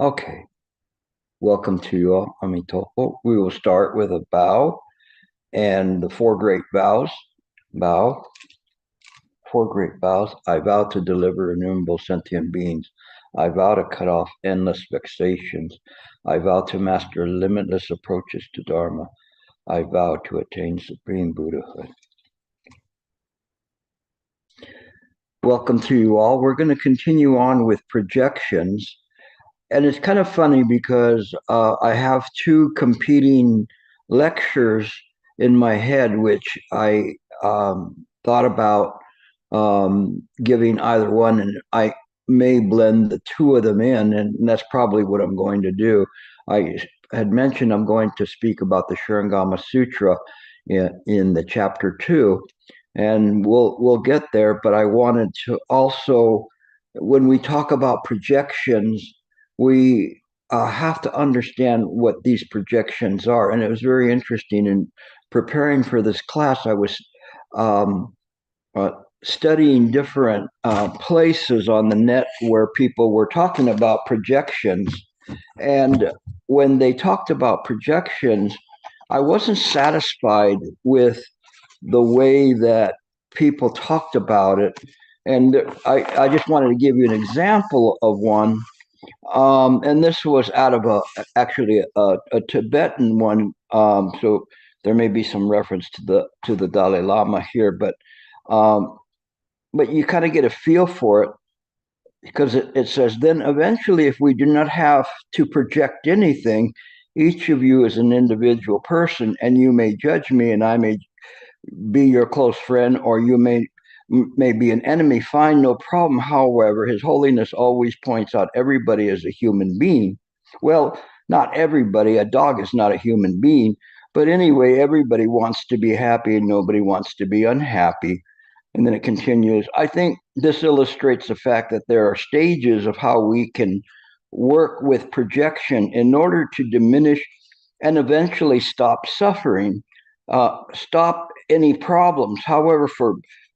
Okay, welcome to you all. Amitopo. We will start with a bow and the four great vows. Bow, four great vows. I vow to deliver innumerable sentient beings. I vow to cut off endless vexations. I vow to master limitless approaches to Dharma. I vow to attain supreme Buddhahood. Welcome to you all. We're going to continue on with projections. And it's kind of funny because I have two competing lectures in my head, which I thought about giving either one, and I may blend the two of them in, and that's probably what I'm going to do. I had mentioned I'm going to speak about the Sheng Sutra in the chapter 2, and we'll get there. But I wanted to also, when we talk about projections, we have to understand what these projections are. And it was very interesting in preparing for this class. I was uh, studying different places on the net where people were talking about projections. And when they talked about projections, I wasn't satisfied with the way that people talked about it. And I just wanted to give you an example of one. And this was out of actually a Tibetan one. So there may be some reference to the Dalai Lama here, um, but you kind of get a feel for it because it says, then eventually, if we do not have to project anything, each of you is an individual person, and you may judge me, and I may be your close friend, or you may be an enemy. Fine, no problem. However, His Holiness always points out everybody is a human being. Well, not everybody. A dog is not a human being. But anyway, everybody wants to be happy and nobody wants to be unhappy. And then it continues. I think this illustrates the fact that there are stages of how we can work with projection in order to diminish and eventually stop suffering, stop any problems. However, for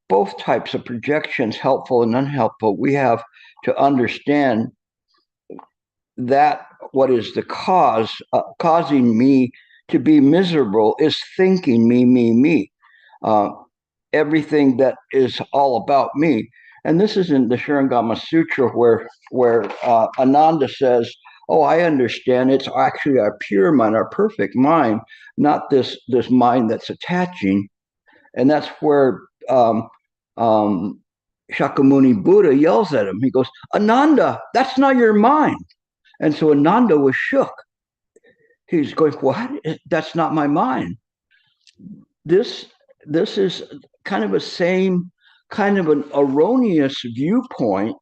both types of projections, helpful and unhelpful, we have to understand that what is the cause causing me to be miserable is thinking me. Uh, Everything that is all about me. And this is in the Shurangama Sutra where Ananda says, "Oh, I understand. It's actually our pure mind, our perfect mind, not this mind that's attaching." And that's where um, Shakyamuni Buddha yells at him. He goes, "Ananda, that's not your mind." And so Ananda was shook. He's going, "What? That's not my mind." This this is kind of a same kind of an erroneous viewpoint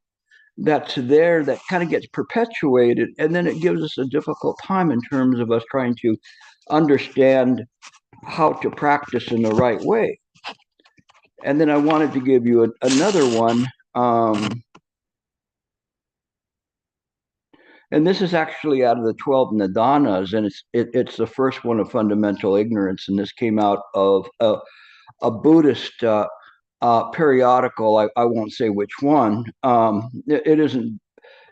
that's there that kind of gets perpetuated, and then it gives us a difficult time in terms of us trying to understand how to practice in the right way. And then I wanted to give you another one, and this is actually out of the 12 Nidanas, and it's the first one of fundamental ignorance, and this came out of a Buddhist periodical. I won't say which one. It isn't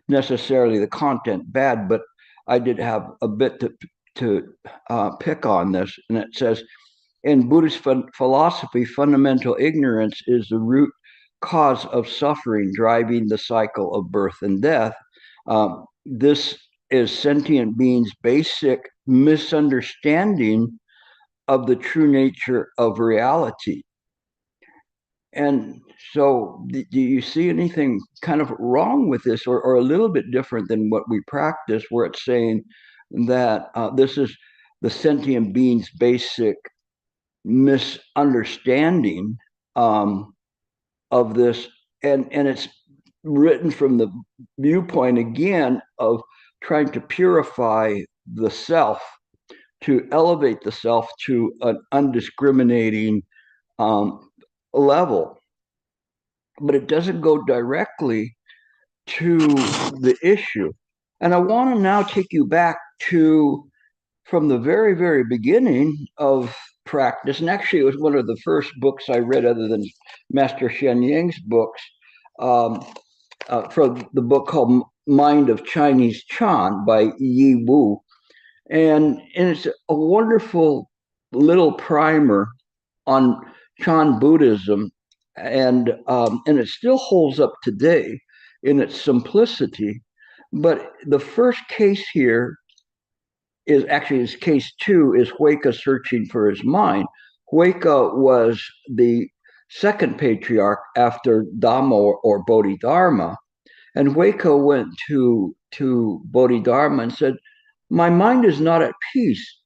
necessarily the content bad, but I did have a bit to pick on this. And it says, in Buddhist philosophy, fundamental ignorance is the root cause of suffering, driving the cycle of birth and death. This is sentient beings' basic misunderstanding of the true nature of reality. And so, do you see anything kind of wrong with this, or a little bit different than what we practice, where it's saying that this is the sentient being's basic misunderstanding of this, and it's written from the viewpoint again of trying to purify the self, to elevate the self to an undiscriminating level, but it doesn't go directly to the issue. And I want to now take you back to from the very, very beginning of practice. And actually, it was one of the first books I read, other than Master Shen Yang's books. from the book called Mind of Chinese Chan by Yi Wu. And it's a wonderful little primer on Chan Buddhism, and it still holds up today in its simplicity. But the first case here is actually his case two is Hueca searching for his mind. Hueca was the second patriarch after Dhamma or Bodhidharma, and Hueca went to Bodhidharma and said, "My mind is not at peace.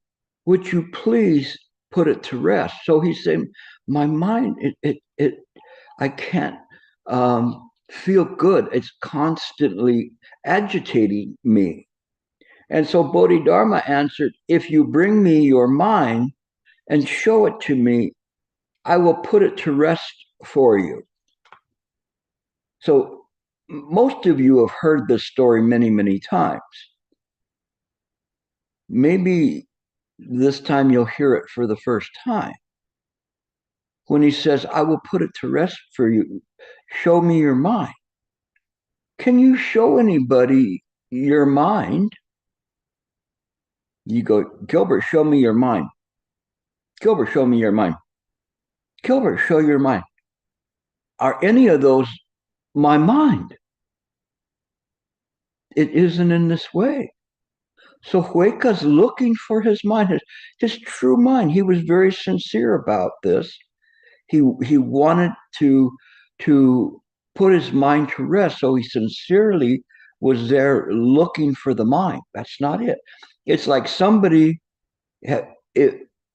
Would you please put it to rest?" So he's saying, "My mind, I can't feel good. It's constantly agitating me." And so Bodhidharma answered, "If you bring me your mind and show it to me, I will put it to rest for you." So most of you have heard this story many, many times. Maybe this time you'll hear it for the first time. When he says, "I will put it to rest for you, show me your mind." Can you show anybody your mind? You go, "Gilbert, show me your mind. Gilbert, show me your mind. Gilbert, show your mind." Are any of those my mind? It isn't in this way. So Hueca's looking for his mind, his true mind. He was very sincere about this. He wanted to put his mind to rest. So he sincerely was there looking for the mind. That's not it. It's like somebody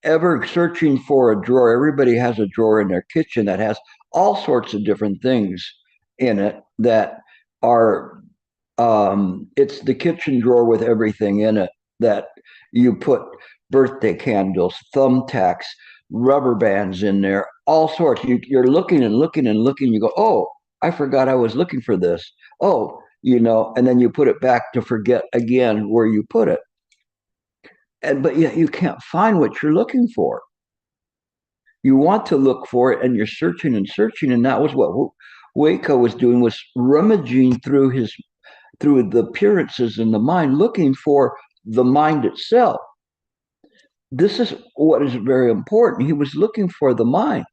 ever searching for a drawer. Everybody has a drawer in their kitchen that has all sorts of different things in it that are it's the kitchen drawer with everything in it that you put birthday candles, thumbtacks, rubber bands in there, all sorts. You're looking and looking and looking. You go, "Oh, I forgot I was looking for this." Oh, and then you put it back to forget again where you put it. But yet you can't find what you're looking for. You want to look for it, and you're searching and searching, and that was what Waco was doing, was rummaging through the appearances in the mind, looking for the mind itself. This is what is very important. He was looking for the mind,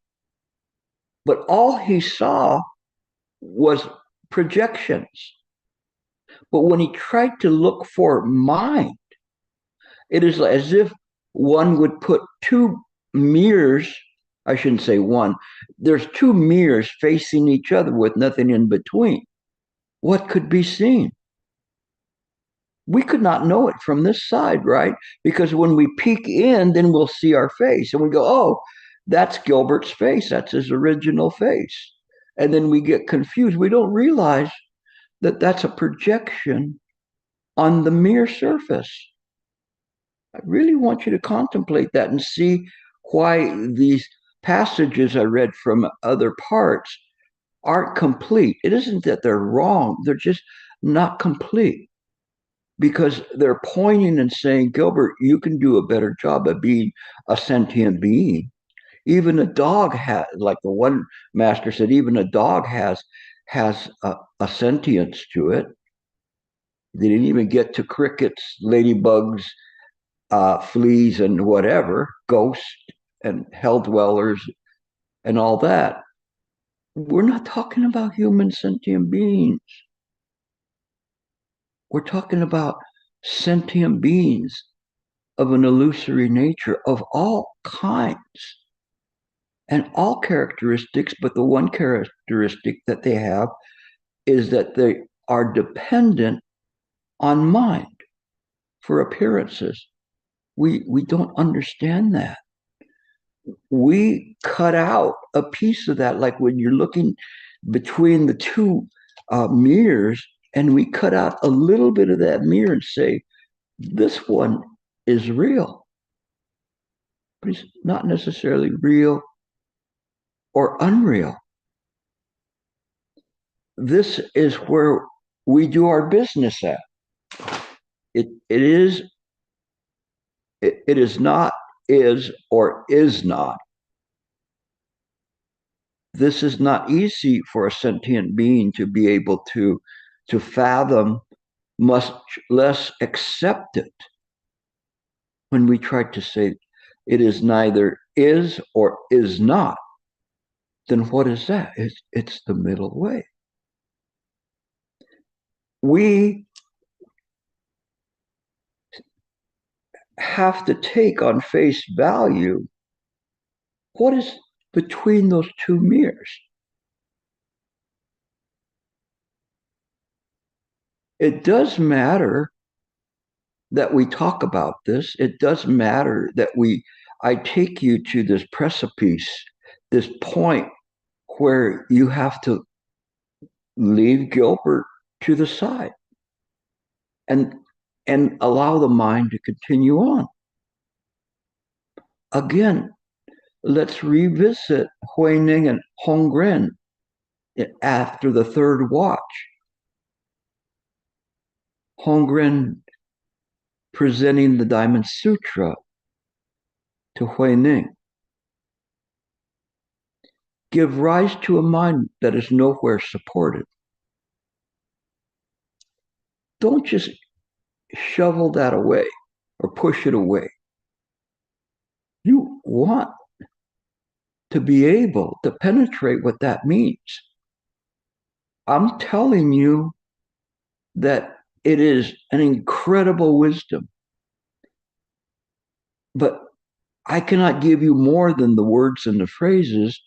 but all he saw was projections. But when he tried to look for mind, it is as if one would put two mirrors. I shouldn't say one. There's two mirrors facing each other with nothing in between. What could be seen? We could not know it from this side, right? Because when we peek in, then we'll see our face and we go, "Oh, that's Gilbert's face. That's his original face." And then we get confused. We don't realize that that's a projection on the mere surface. I really want you to contemplate that and see why these passages I read from other parts aren't complete. It isn't that they're wrong, they're just not complete, because they're pointing and saying, "Gilbert, you can do a better job of being a sentient being." Even a dog has, like the one master said, even a dog has a sentience to it. They didn't even get to crickets, ladybugs, fleas, and whatever, ghosts and hell dwellers and all that. We're not talking about human sentient beings. We're talking about sentient beings of an illusory nature of all kinds and all characteristics, but the one characteristic that they have is that they are dependent on mind for appearances. We don't understand that. We cut out a piece of that, like when you're looking between the two mirrors, and we cut out a little bit of that mirror and say, "This one is real," but it's not necessarily real or unreal. This is where we do our business at. It is not, is, or is not. this is not easy for a sentient being to be able to fathom, much less accept it. When we try to say it is neither is or is not, then what is that? It's the middle way. We have to take on face value what is between those two mirrors. It does matter that we talk about this. It does matter that I take you to this precipice, this point where you have to leave Gilbert to the side and allow the mind to continue on. Again, let's revisit Huining and Hongren after the third watch. Hongren presenting the Diamond Sutra to Huining. Give rise to a mind that is nowhere supported. Don't just shovel that away or push it away. You want to be able to penetrate what that means. I'm telling you that it is an incredible wisdom. But I cannot give you more than the words and the phrases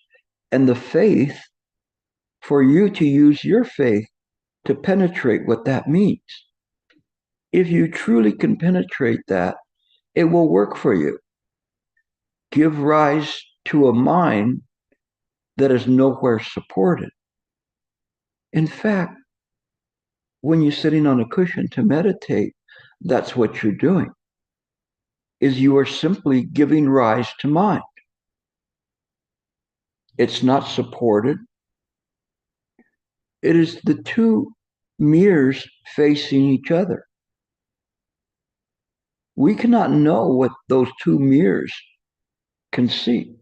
and the faith for you to use your faith to penetrate what that means. If you truly can penetrate that, it will work for you. Give rise to a mind that is nowhere supported. In fact, when you're sitting on a cushion to meditate, that's what you're doing, is you are simply giving rise to mind. It's not supported. It is the two mirrors facing each other. We cannot know what those two mirrors can see.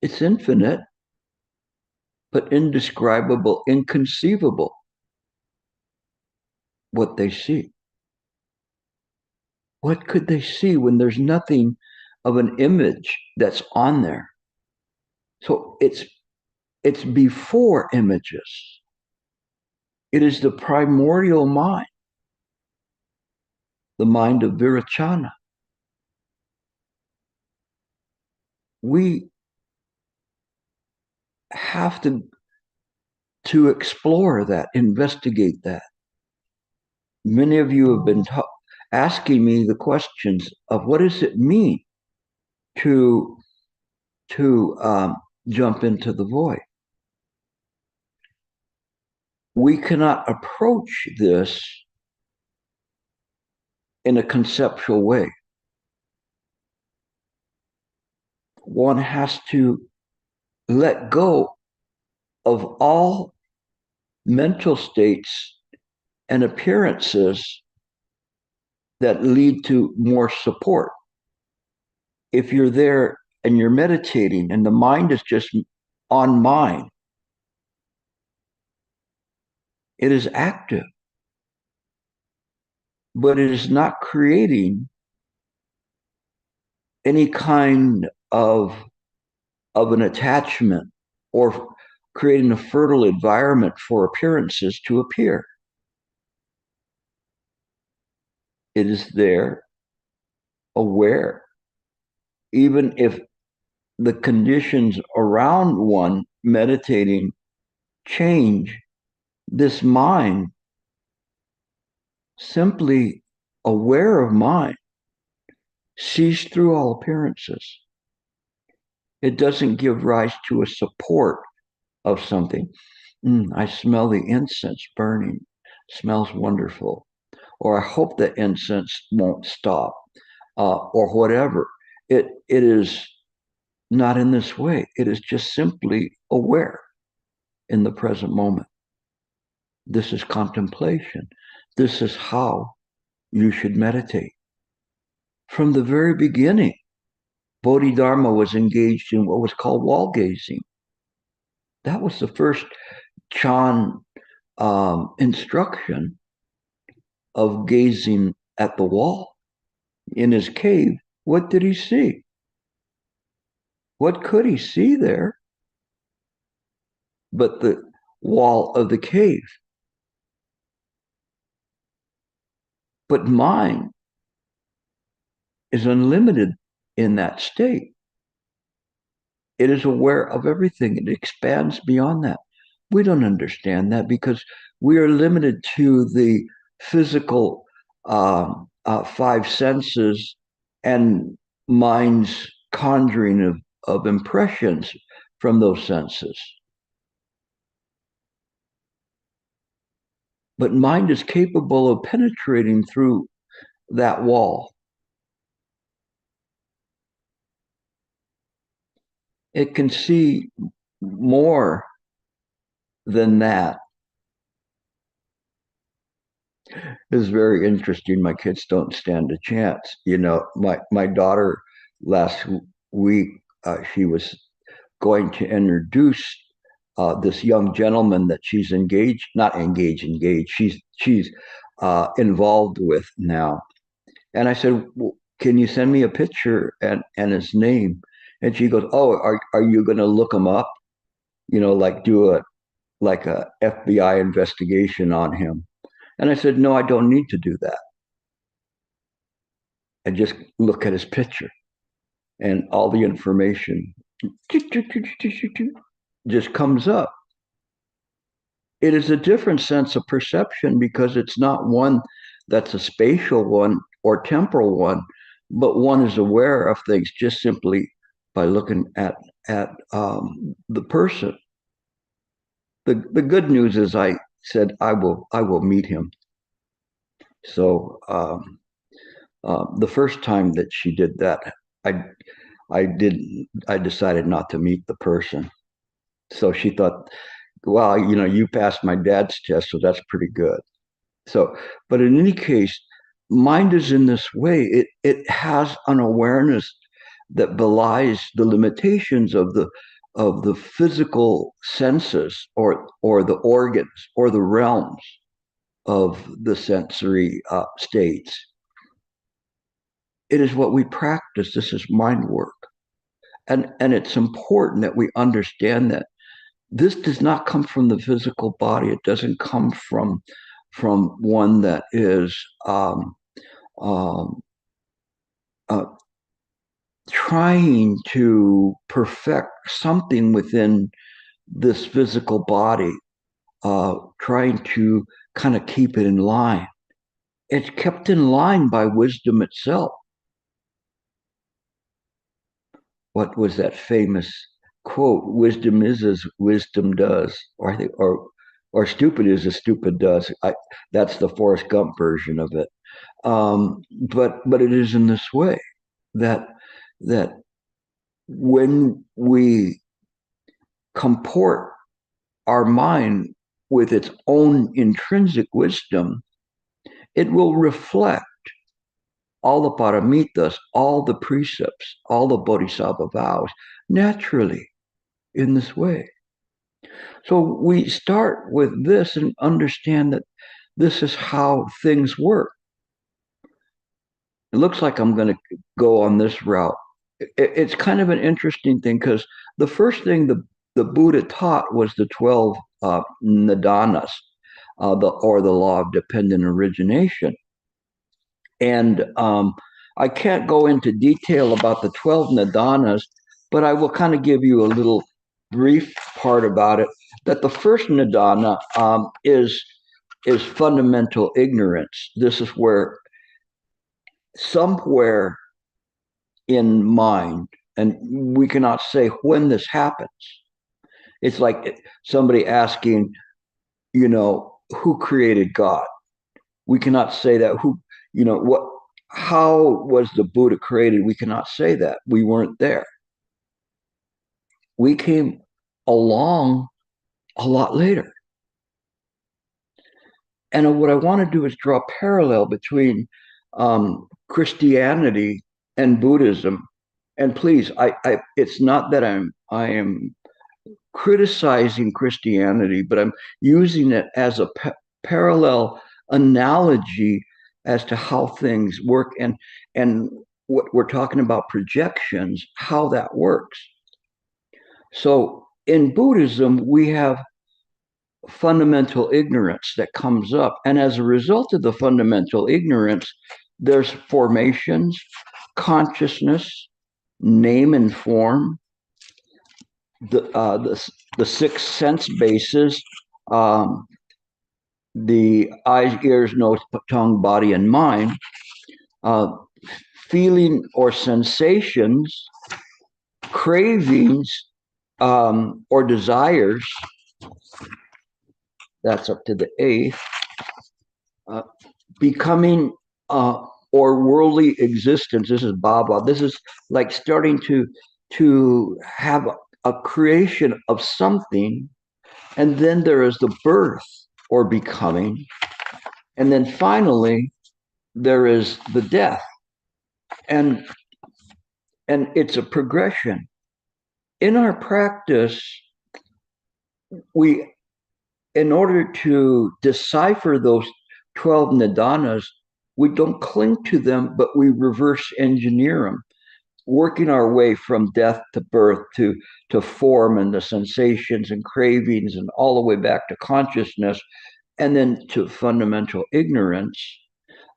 It's infinite, but indescribable, inconceivable what they see. What could they see when there's nothing of an image that's on there? So it's before images. It is the primordial mind, the mind of Virachana. We have to explore that, investigate that. Many of you have been asking me the questions of what does it mean to jump into the void. We cannot approach this in a conceptual way. One has to let go of all mental states and appearances that lead to more support. If you're there and you're meditating and the mind is just on mind, it is active, but it is not creating any kind of an attachment or creating a fertile environment for appearances to appear. It is there, aware. Even if the conditions around one meditating change, this mind, simply aware of mind, sees through all appearances. It doesn't give rise to a support of something. I smell the incense burning. Smells wonderful. Or I hope the incense won't stop. Or whatever. It is not in this way. It is just simply aware in the present moment. This is contemplation. This is how you should meditate. From the very beginning, Bodhidharma was engaged in what was called wall gazing. That was the first Chan instruction of gazing at the wall in his cave. What did he see? What could he see there but the wall of the cave? But mind is unlimited in that state. It is aware of everything. It expands beyond that. We don't understand that because we are limited to the physical five senses and mind's conjuring of impressions from those senses. But mind is capable of penetrating through that wall. It can see more than that. It's very interesting. My kids don't stand a chance. You know, my daughter last week, she was going to introduce this young gentleman that she's engaged, not engaged. She's involved with now. And I said, well, "Can you send me a picture and his name?" And she goes, "Oh, are you going to look him up? You know, like do a FBI investigation on him?" And I said, "No, I don't need to do that. I just look at his picture and all the information just comes up." It is a different sense of perception because it's not one that's a spatial one or temporal one, but one is aware of things just simply by looking at the person. The good news is I said I will meet him. So the first time that she did that, I I decided not to meet the person. So she thought, well, you know, you passed my dad's test, so that's pretty good. So, but in any case, mind is in this way. It has an awareness that belies the limitations of the physical senses or the organs or the realms of the sensory states. It is what we practice. This is mind work. And it's important that we understand that this does not come from the physical body. It doesn't come from one that is um, uh, trying to perfect something within this physical body, trying to kind of keep it in line. It's kept in line by wisdom itself. What was that famous quote? Wisdom is as wisdom does, or I think, or stupid is as stupid does. That's the Forrest Gump version of it. But it is in this way that that when we comport our mind with its own intrinsic wisdom, it will reflect all the paramitas, all the precepts, all the bodhisattva vows naturally in this way. So we start with this and understand that this is how things work. It looks like I'm going to go on this route. It's kind of an interesting thing because the first thing the Buddha taught was the 12 nidanas, or the law of dependent origination. And I can't go into detail about the 12 nidanas, but I will kind of give you a little brief part about it. That the first nidana is fundamental ignorance. This is where somewhere in mind, and we cannot say when this happens. It's like somebody asking, you know, who created God? We cannot say that. Who, you know, what? How was the Buddha created? We cannot say that. We weren't there. We came along a lot later. And what I want to do is draw a parallel between Christianity and Buddhism and please, it's not that I am criticizing Christianity, but I'm using it as a parallel analogy as to how things work, and what we're talking about projections, how that works. So in Buddhism, we have fundamental ignorance that comes up. And as a result of the fundamental ignorance, there's formations, consciousness, name and form, the six sense bases, um, the eyes, ears, nose, tongue, body, and mind, uh, feeling or sensations, cravings, or desires. That's up to the eighth. Uh, becoming or worldly existence. This is Baba. This is like starting to have a creation of something, and then there is the birth or becoming, and then finally there is the death, and it's a progression. In our practice, we, in order to decipher those 12 nidanas, we don't cling to them, but we reverse engineer them, working our way from death to birth to form and the sensations and cravings and all the way back to consciousness and then to fundamental ignorance.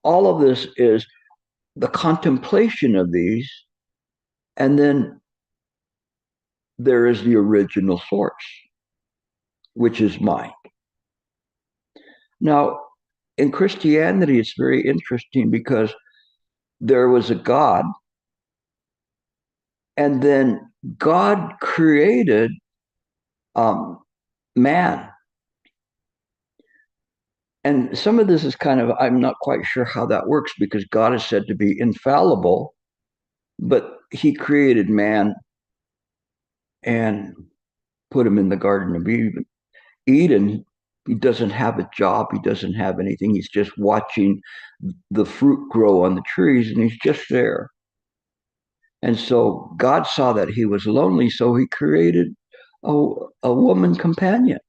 All of this is the contemplation of these, and then there is the original source, which is mind. Now, in Christianity, it's very interesting because there was a God, and then God created man. And some of this is kind of, I'm not quite sure how that works because God is said to be infallible, but he created man and put him in the Garden of Eden. He doesn't have a job. He doesn't have anything. He's just watching the fruit grow on the trees and he's just there. And so God saw that he was lonely, so he created a woman companion.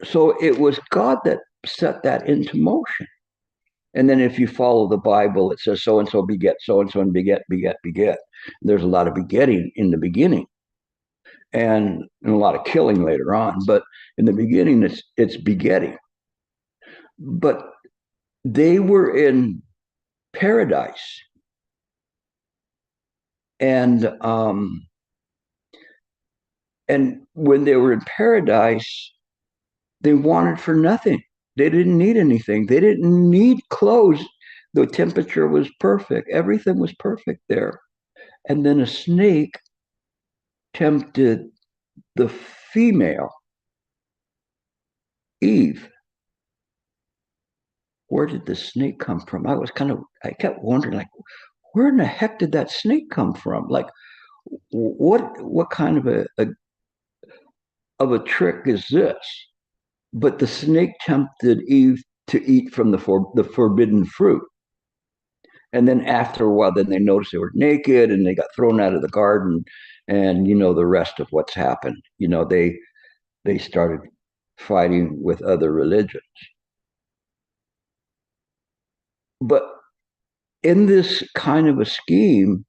So it was God that set that into motion. And then if you follow the Bible, it says so and so beget so and beget, beget, beget. There's a lot of begetting in the beginning and a lot of killing later on. But in the beginning, it's begetting. But they were in paradise. And when they were in paradise, they wanted for nothing. They didn't need anything. They didn't need clothes. The temperature was perfect. Everything was perfect there. And then a snake tempted the female, Eve. Where did the snake come from? I kept wondering, like, where in the heck did that snake come from? Like, what kind of a trick is this? But the snake tempted Eve to eat from the forbidden fruit. And then after a while, then they noticed they were naked and they got thrown out of the garden. And you know the rest of what's happened. You know, they started fighting with other religions. But in this kind of a scheme,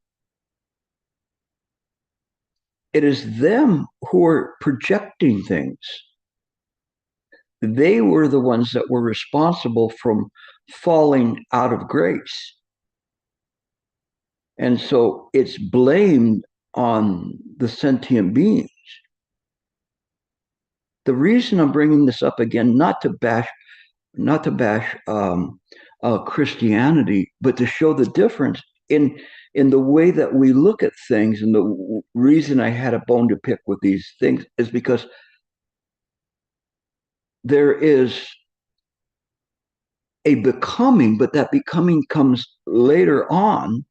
it is them who are projecting things. They were the ones that were responsible from falling out of grace. And so it's blamed on the sentient beings. The reason I'm bringing this up again, not to bash Christianity, but to show the difference in the way that we look at things. And the reason I had a bone to pick with these things is because there is a becoming, but that becoming comes later on.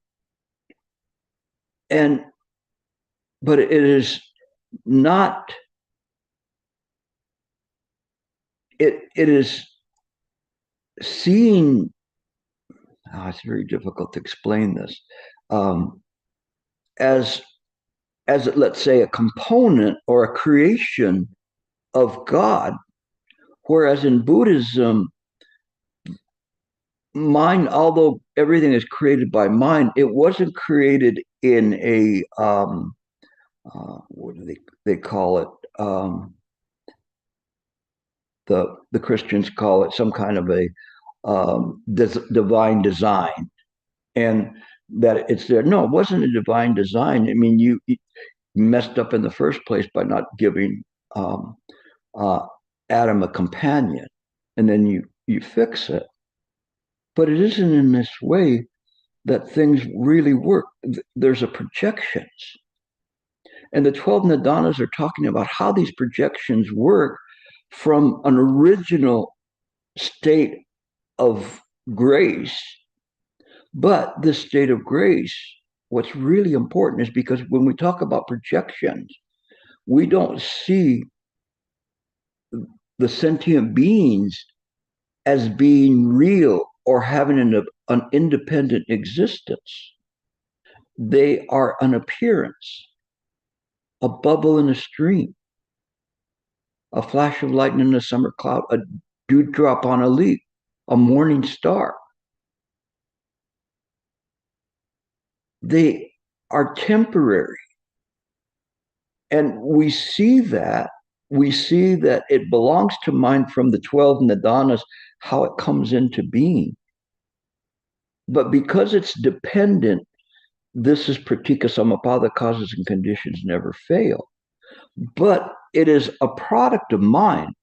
But it is not, it is seeing, it's very difficult to explain this. Um, as let's say a component or a creation of God, whereas in Buddhism, mind, although everything is created by mind, it wasn't created in a what do they call it? The Christians call it some kind of a divine design, and that it's there. No, it wasn't a divine design. I mean, you messed up in the first place by not giving um, uh, Adam a companion, and then you fix it. But it isn't in this way that things really work. There's a projections, and the 12 Nidanas are talking about how these projections work from an original state of grace. But this state of grace, what's really important is because when we talk about projections, we don't see the sentient beings as being real or having an independent existence. They are an appearance, a bubble in a stream, a flash of lightning in a summer cloud, a dewdrop on a leaf, a morning star. They are temporary. And we see that it belongs to mind from the 12 Nidanas, how it comes into being. But because it's dependent, this is pratika samapada, causes and conditions never fail. But it is a product of mind,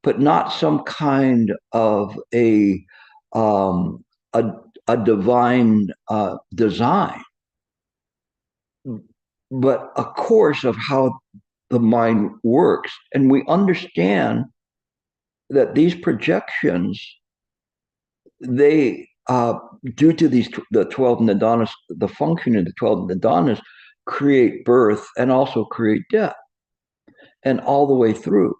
but not some kind of um, a, a divine design, but a course of how the mind works. And we understand that these projections, they due to the 12 nidanas, the function of the 12 nidanas, create birth and also create death, and all the way through.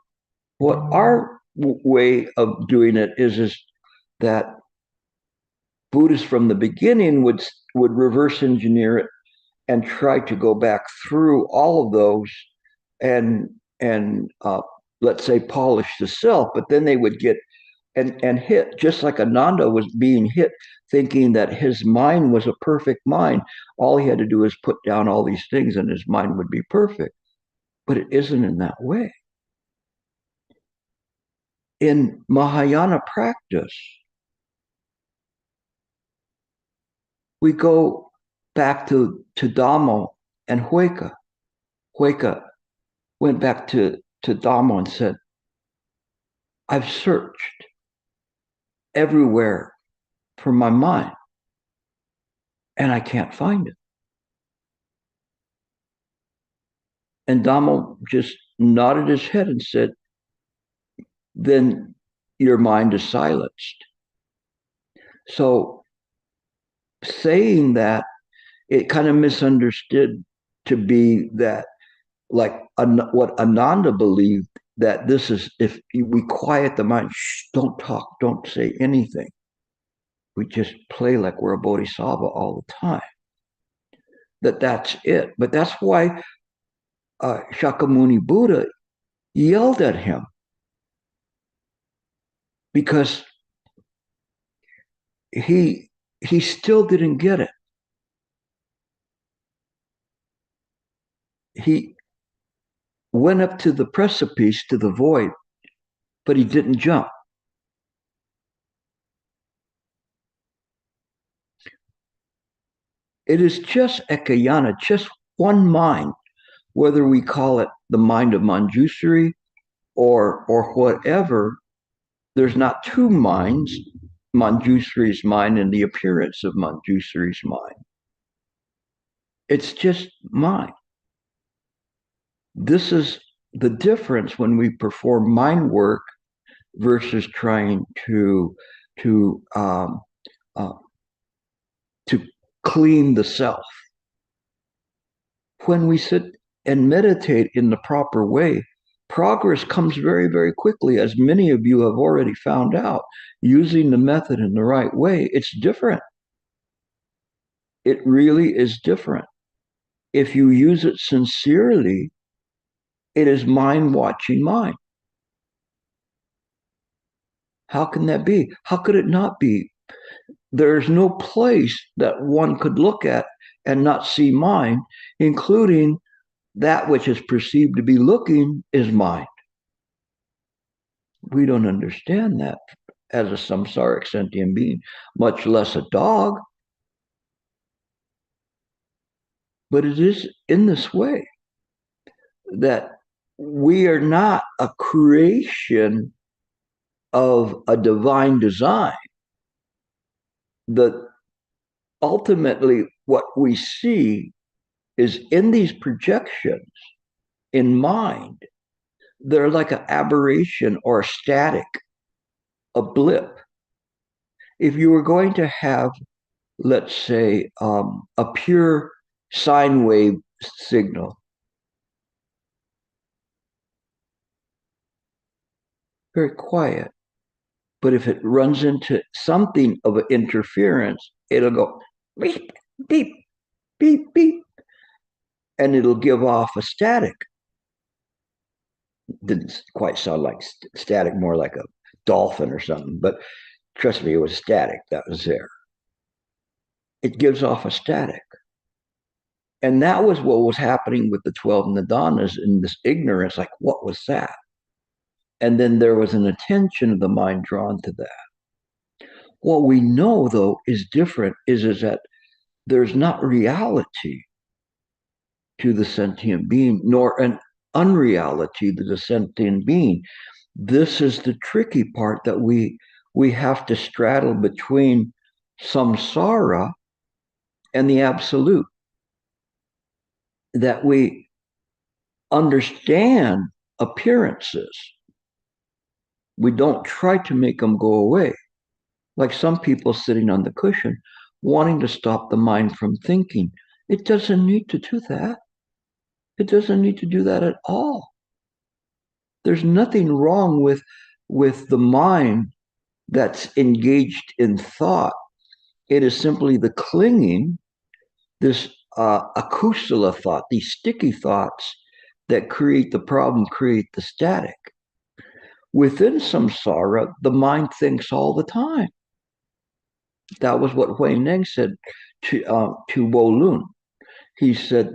What our way of doing it is that Buddhists from the beginning would reverse engineer it and try to go back through all of those and let's say polish the self, but then they would get and hit, just like Ananda was being hit, thinking that his mind was a perfect mind. All he had to do is put down all these things and his mind would be perfect. But it isn't in that way. In Mahayana practice, we go back to Dhamma and Hueka. Hueka went back to Dhamma and said, I've searched everywhere for my mind and I can't find it. And Dhamma just nodded his head and said, then your mind is silenced. So saying that, it kind of misunderstood to be that, like what Ananda believed, that this is, if we quiet the mind, shh, don't talk, don't say anything. We just play like we're a bodhisattva all the time. That's it. But that's why Shakyamuni Buddha yelled at him, because he still didn't get it. He went up to the precipice, to the void, but he didn't jump. It is just ekayana, just one mind, whether we call it the mind of Manjusri or whatever. There's not two minds, Manjusri's mind and the appearance of Manjusri's mind. It's just mind. This is the difference when we perform mind work versus trying to uh, to clean the self. When we sit and meditate in the proper way, progress comes very, very quickly, as many of you have already found out. Using the method in the right way, it's different. It really is different. If you use it sincerely, it is mind watching mind. How can that be? How could it not be? There's no place that one could look at and not see mind, including that which is perceived to be looking is mind. We don't understand that as a samsaric sentient being, much less a dog. But it is in this way that we are not a creation of a divine design. That ultimately what we see is in these projections in mind, they're like an aberration or a static, a blip. If you were going to have, let's say, a pure sine wave signal, very quiet. But if it runs into something of an interference, it'll go beep, beep, beep, beep, and it'll give off a static. Didn't quite sound like static, more like a dolphin or something, but trust me, it was static that was there. It gives off a static. And that was what was happening with the 12 Nidanas in this ignorance. Like, what was that? And then there was an attention of the mind drawn to that. What we know, though, is different, is that there's not reality to the sentient being, nor an unreality to the sentient being. This is the tricky part that we have to straddle between samsara and the absolute. That we understand appearances. We don't try to make them go away. Like some people sitting on the cushion, wanting to stop the mind from thinking. It doesn't need to do that. It doesn't need to do that at all. There's nothing wrong with the mind that's engaged in thought. It is simply the clinging, this akusala thought, these sticky thoughts that create the problem, create the static. Within samsara, the mind thinks all the time. That was what Hui Neng said to Wo Lun. He said,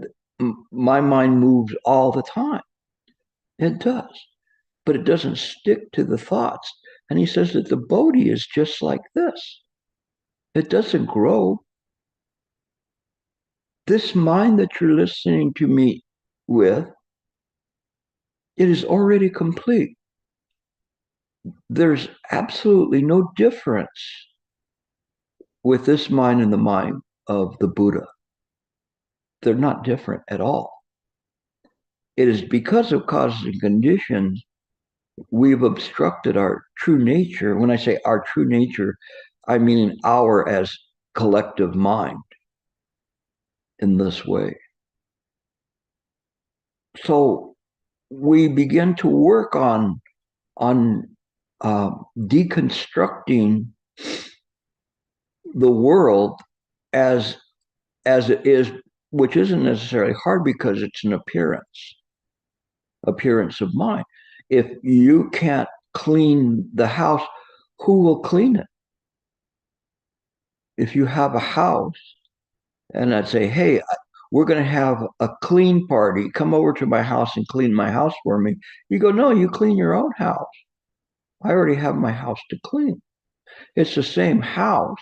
my mind moves all the time. It does, but it doesn't stick to the thoughts. And he says that the Bodhi is just like this. It doesn't grow. This mind that you're listening to me with, it is already complete. There's absolutely no difference with this mind and the mind of the Buddha. They're not different at all. It is because of causes and conditions we've obstructed our true nature. When I say our true nature, I mean our as collective mind in this way. So we begin to work on deconstructing the world as it is, which isn't necessarily hard because it's an appearance of mind. If you can't clean the house, who will clean it? If you have a house and I'd say, hey, we're going to have a clean party, come over to my house and clean my house for me. You go, no, you clean your own house. I already have my house to clean. It's the same house,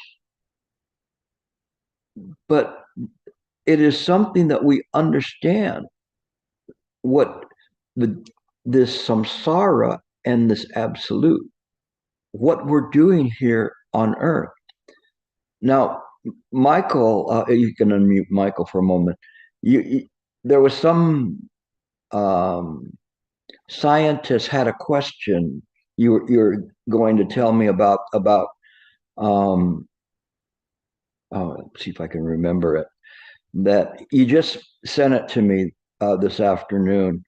but it is something that we understand what this samsara and this absolute, what we're doing here on earth. Now, Michael, you can unmute Michael for a moment. There was some scientist had a question. You're going to tell me about. Oh, let's see if I can remember it. That you just sent it to me this afternoon.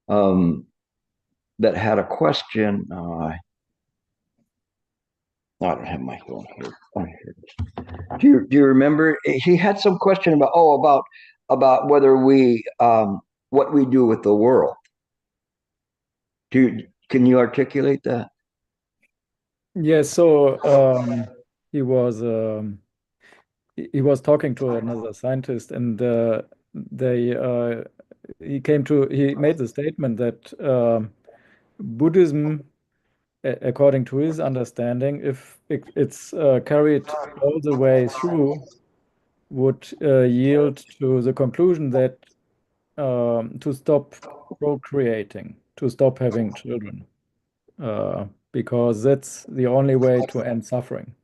That had a question. I don't have my phone here. Oh, here it is. Do you remember he had some question about whether we what we do with the world? Can you articulate that? Yeah, so he was um, he was talking to another scientist, and they he made the statement that Buddhism, according to his understanding, if it's carried all the way through, would yield to the conclusion that to stop procreating, to stop having children, because that's the only way to end suffering.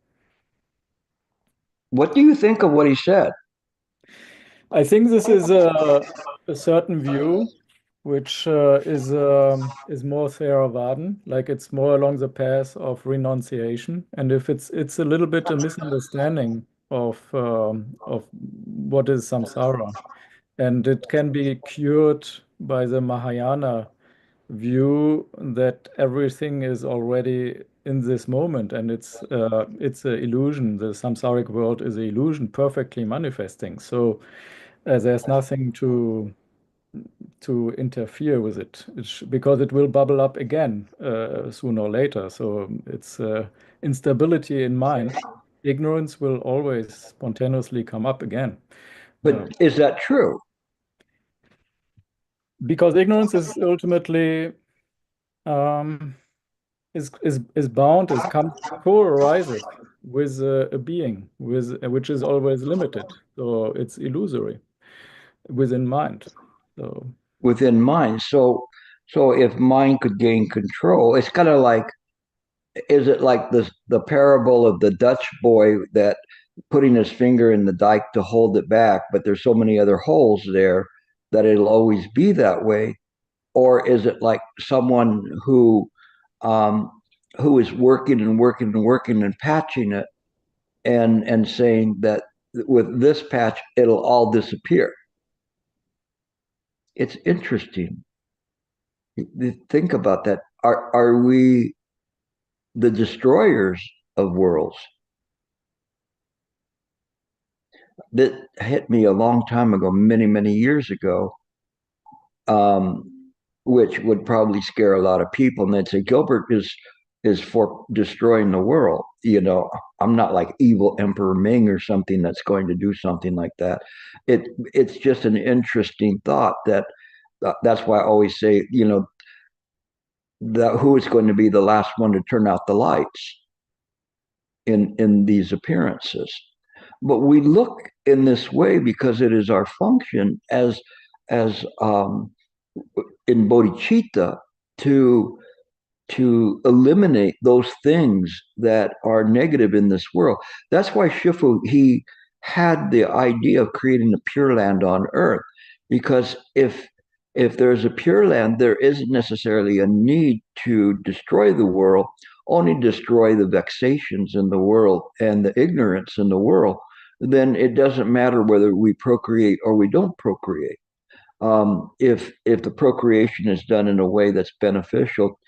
What do you think of what he said? I think this is a certain view, which is more Theravadan, like it's more along the path of renunciation. And if it's a little bit a misunderstanding of what is samsara, and it can be cured by the Mahayana view that everything is already in this moment, and it's an illusion. The samsaric world is an illusion perfectly manifesting. So there's nothing to interfere with it. Because it will bubble up again sooner or later. So it's instability in mind. Ignorance will always spontaneously come up again. But is that true? Because ignorance is ultimately um, is bound, is comes co-arises with a being with which is always limited. So it's illusory within mind. So Within mind. So if mind could gain control, it's kind of like, is it like the parable of the Dutch boy that putting his finger in the dike to hold it back, but there's so many other holes there that it'll always be that way? Or is it like someone um, who is working and working and working and patching it and saying that with this patch it'll all disappear? It's interesting. Think about that. Are we the destroyers of worlds? That hit me a long time ago, many years ago, um, which would probably scare a lot of people. And they'd say Gilbert is for destroying the world. I'm not like evil Emperor Ming or something that's going to do something like that. It's just an interesting thought that's why I always say, that who is going to be the last one to turn out the lights in these appearances. But we look in this way because it is our function as in bodhicitta to to eliminate those things that are negative in this world. That's why Shifu he had the idea of creating a pure land on earth, because if there's a pure land, there isn't necessarily a need to destroy the world, only destroy the vexations in the world and the ignorance in the world. Then it doesn't matter whether we procreate or we don't procreate. If the procreation is done in a way that's beneficial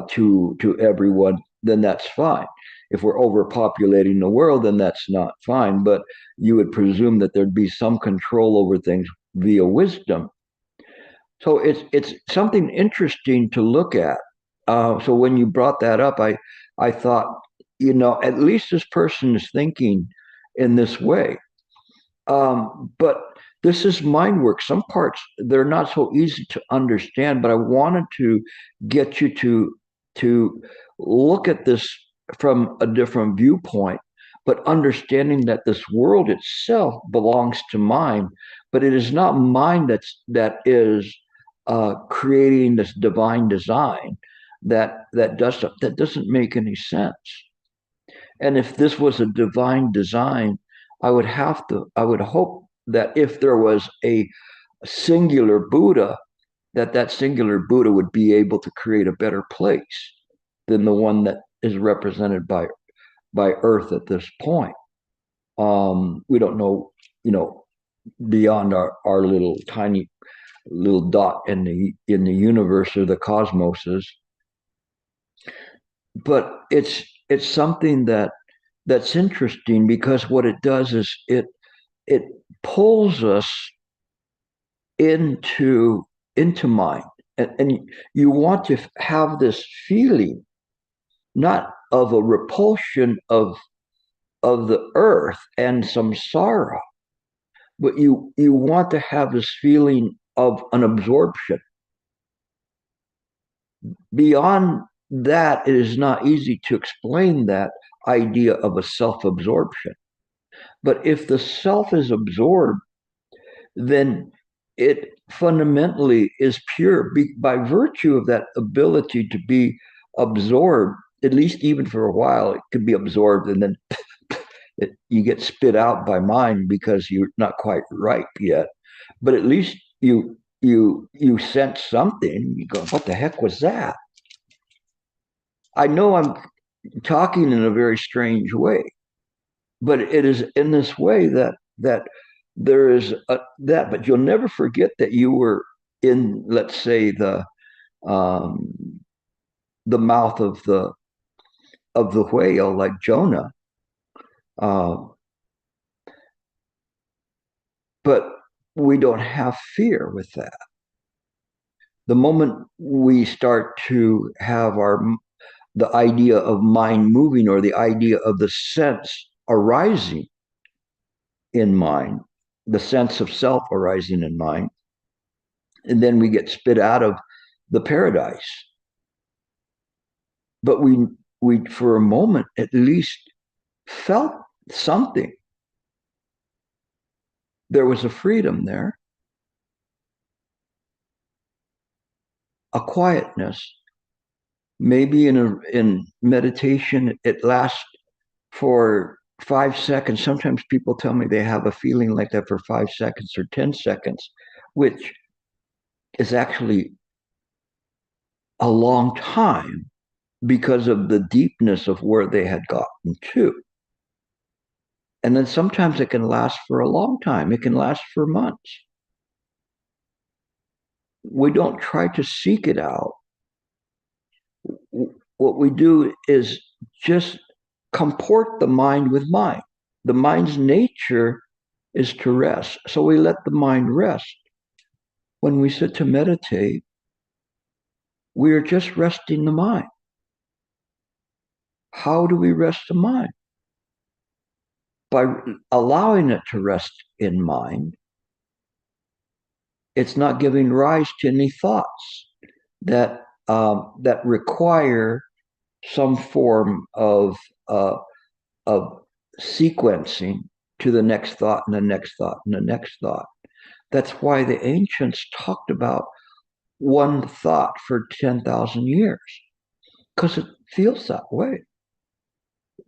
to everyone, then that's fine. If we're overpopulating the world, then that's not fine. But you would presume that there'd be some control over things via wisdom. So it's something interesting to look at. So when you brought that up, I thought, at least this person is thinking in this way. But this is mind work. Some parts they're not so easy to understand, but I wanted to get you to look at this from a different viewpoint, but understanding that this world itself belongs to mind, but it is not mind that is creating this divine design that doesn't make any sense. And if this was a divine design, I would hope that if there was a singular Buddha, that singular Buddha would be able to create a better place than the one that is represented by Earth at this point. We don't know, beyond our little tiny little dot in the universe or the cosmoses, but it's something that's interesting, because what it does is it pulls us into mind, and you want to have this feeling, not of a repulsion of the earth and samsara, but you want to have this feeling of an absorption. Beyond that, it is not easy to explain that idea of a self-absorption. But if the self is absorbed, then it fundamentally is pure by virtue of that ability to be absorbed, at least even for a while. It could be absorbed, and then you get spit out by mind because you're not quite ripe yet. But at least you sense something. You go, what the heck was that? I know I'm talking in a very strange way, but it is in this way that there is that. But you'll never forget that you were in, let's say, um, the mouth of the whale, like Jonah. Uh, but we don't have fear with that. The moment we start to have the idea of mind moving, or the idea of the sense arising in mind, the sense of self arising in mind, and then we get spit out of the paradise. But we for a moment at least felt something. There was a freedom there, a quietness. Maybe in meditation it lasts for 5 seconds. Sometimes people tell me they have a feeling like that for 5 seconds or 10 seconds, which is actually a long time because of the deepness of where they had gotten to. And then sometimes it can last for a long time. It can last for months. We don't try to seek it out. What we do is just comport the mind with mind. The mind's nature is to rest. So we let the mind rest. When we sit to meditate, we are just resting the mind. How do we rest the mind? By allowing it to rest in mind. It's not giving rise to any thoughts that require some form of sequencing to the next thought and the next thought and the next thought. That's why the ancients talked about one thought for 10,000 years, because it feels that way.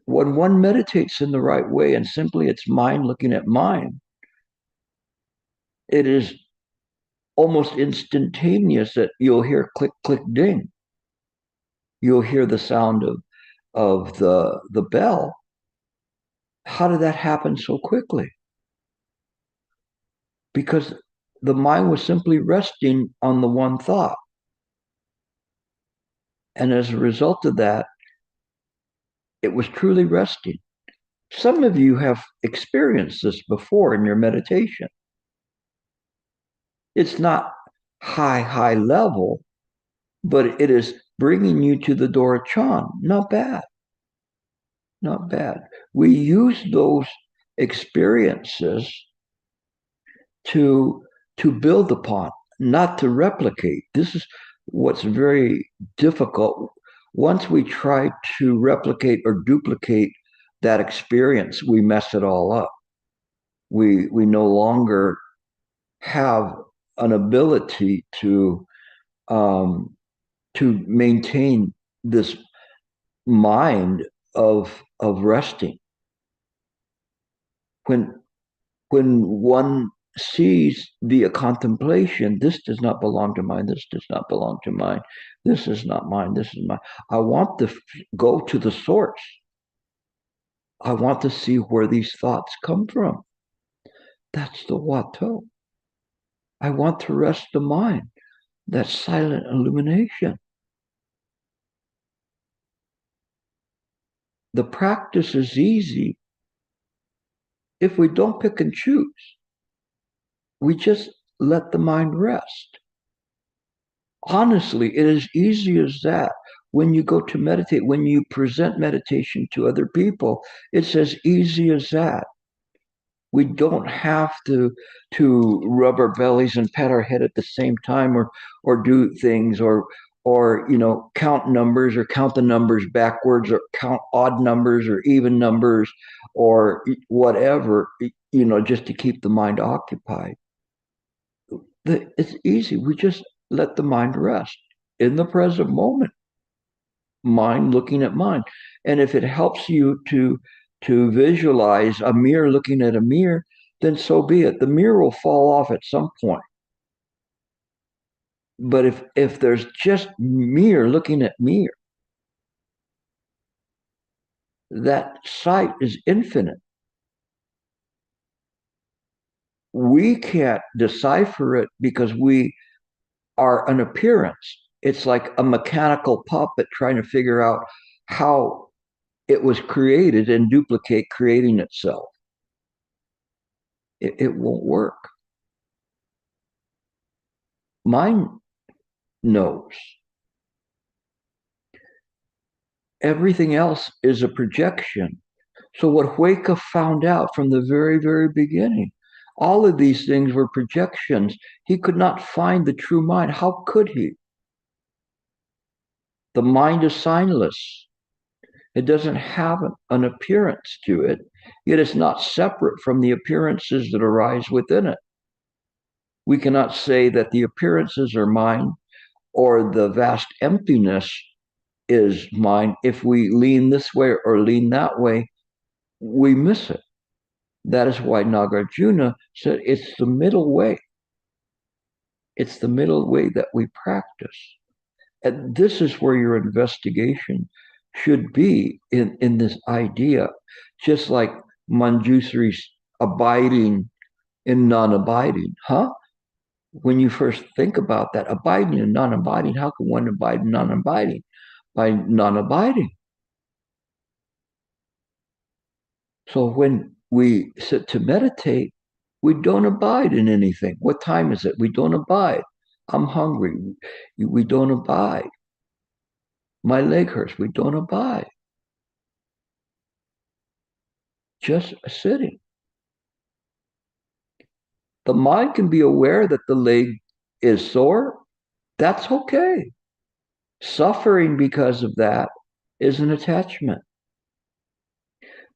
When one meditates in the right way and simply it's mind looking at mind, it is almost instantaneous that you'll hear click, click, ding. You'll hear the sound of the bell. How did that happen so quickly? Because the mind was simply resting on the one thought. And as a result of that, it was truly resting. Some of you have experienced this before in your meditation. It's not high level, but it is bringing you to the door of Chan. Not bad. Not bad. We use those experiences to build upon, not to replicate. This is what's very difficult. Once we try to replicate or duplicate that experience, we mess it all up. We no longer have an ability to maintain this mind of resting. When one sees via contemplation, this does not belong to mine, this does not belong to mine, this is not mine, this is mine. I want to go to the source. I want to see where these thoughts come from. That's the Wato. I want to rest the mind. That's silent illumination. the practice is easy if we don't pick and choose. We just let the mind rest. Honestly, it is easy as that. When you go to meditate, when you present meditation to other people, it's as easy as that. We don't have to rub our bellies and pat our head at the same time, or do things, or count numbers, or count the numbers backwards, or count odd numbers or even numbers, or whatever, just to keep the mind occupied. It's easy. We just let the mind rest in the present moment, mind looking at mind. And if it helps you to visualize a mirror looking at a mirror, then so be it. The mirror will fall off at some point. But if there's just mirror looking at mirror, that sight is infinite. We can't decipher it because we are an appearance. It's like a mechanical puppet trying to figure out how it was created and duplicate creating itself. It won't work. Mind knows. Everything else is a projection. So what Hueca found out from the very, very beginning, all of these things were projections. He could not find the true mind. How could he? The mind is signless. It doesn't have an appearance to it, yet it's not separate from the appearances that arise within it. We cannot say that the appearances are mine or the vast emptiness is mine. If we lean this way or lean that way, we miss it. That is why Nagarjuna said it's the middle way. It's the middle way that we practice. And this is where your investigation should be in this idea, just like Manjusri's abiding in non-abiding. When you first think about that, abiding and non-abiding, how can one abide in non-abiding? By non-abiding. So when we sit to meditate, we don't abide in anything. What time is it? We don't abide. I'm hungry. We don't abide. My leg hurts. We don't abide. Just sitting. The mind can be aware that the leg is sore. That's okay. Suffering because of that is an attachment.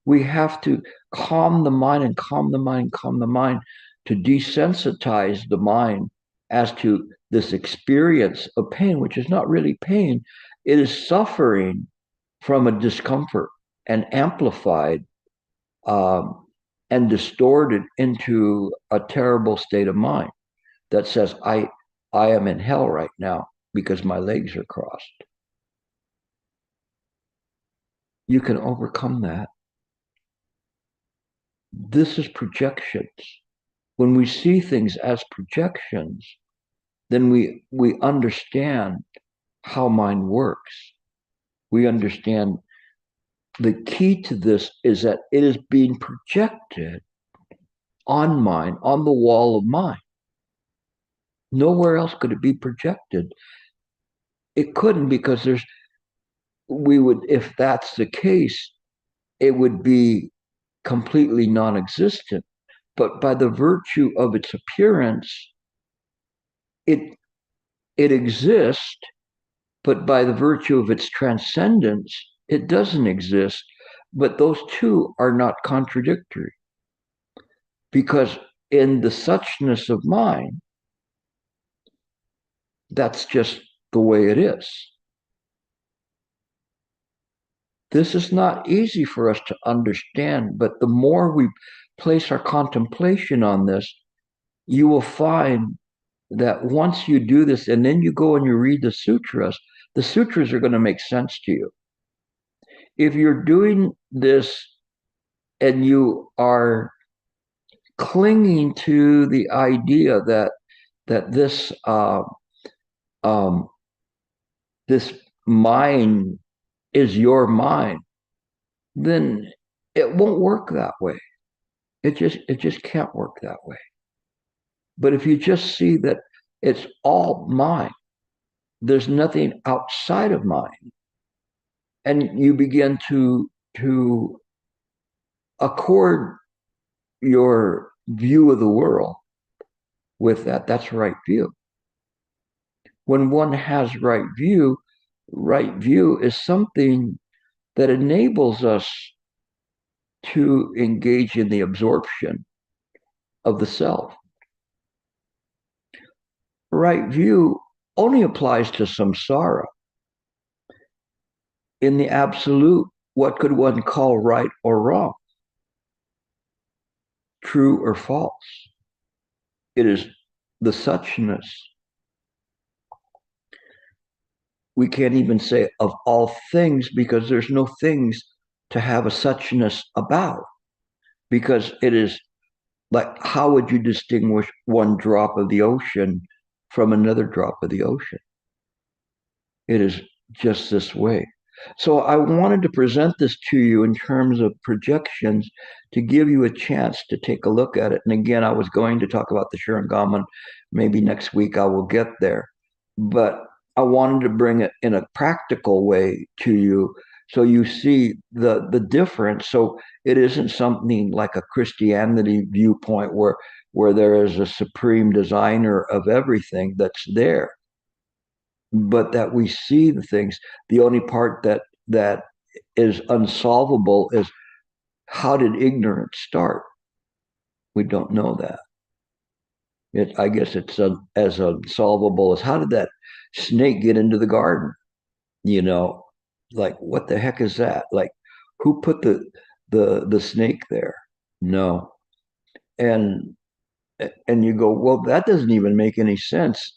We have to calm the mind and calm the mind, calm the mind to desensitize the mind as to this experience of pain, which is not really pain. It is suffering from a discomfort and amplified and distorted into a terrible state of mind that says, I am in hell right now because my legs are crossed. You can overcome that. This is projections. When we see things as projections, then we understand how mind works. We understand the key to this is that it is being projected on mind, on the wall of mind. Nowhere else could it be projected. It couldn't, because if that's the case, it would be completely non-existent. But by the virtue of its appearance, it exists, but by the virtue of its transcendence, it doesn't exist. But those two are not contradictory, because in the suchness of mind, that's just the way it is. This is not easy for us to understand, but the more we place our contemplation on this, you will find that once you do this and then you go and you read the sutras are going to make sense to you. If you're doing this and you are clinging to the idea that this this mind is your mind, then it won't work that way. It just can't work that way. But if you just see that it's all mine, there's nothing outside of mine, and you begin to accord your view of the world with that, that's right view. When one has right view is something that enables us to engage in the absorption of the self. Right view only applies to samsara. In the absolute, what could one call right or wrong? True or false? It is the suchness. We can't even say of all things because there's no things to have a suchness about. Because it is like, how would you distinguish one drop of the ocean from another drop of the ocean? It is just this way. So I wanted to present this to you in terms of projections to give you a chance to take a look at it. And again, I was going to talk about the Sharingaman. Maybe next week I will get there. But I wanted to bring it in a practical way to you so you see the difference. So it isn't something like a Christianity viewpoint where there is a supreme designer of everything that's there, but that we see the things. The only part that is unsolvable is, how did ignorance start? We don't know that. I guess it's as unsolvable as, how did that snake get into the garden? You know, like, what the heck is that? Like, who put the snake there? No. And and you go, well, that doesn't even make any sense.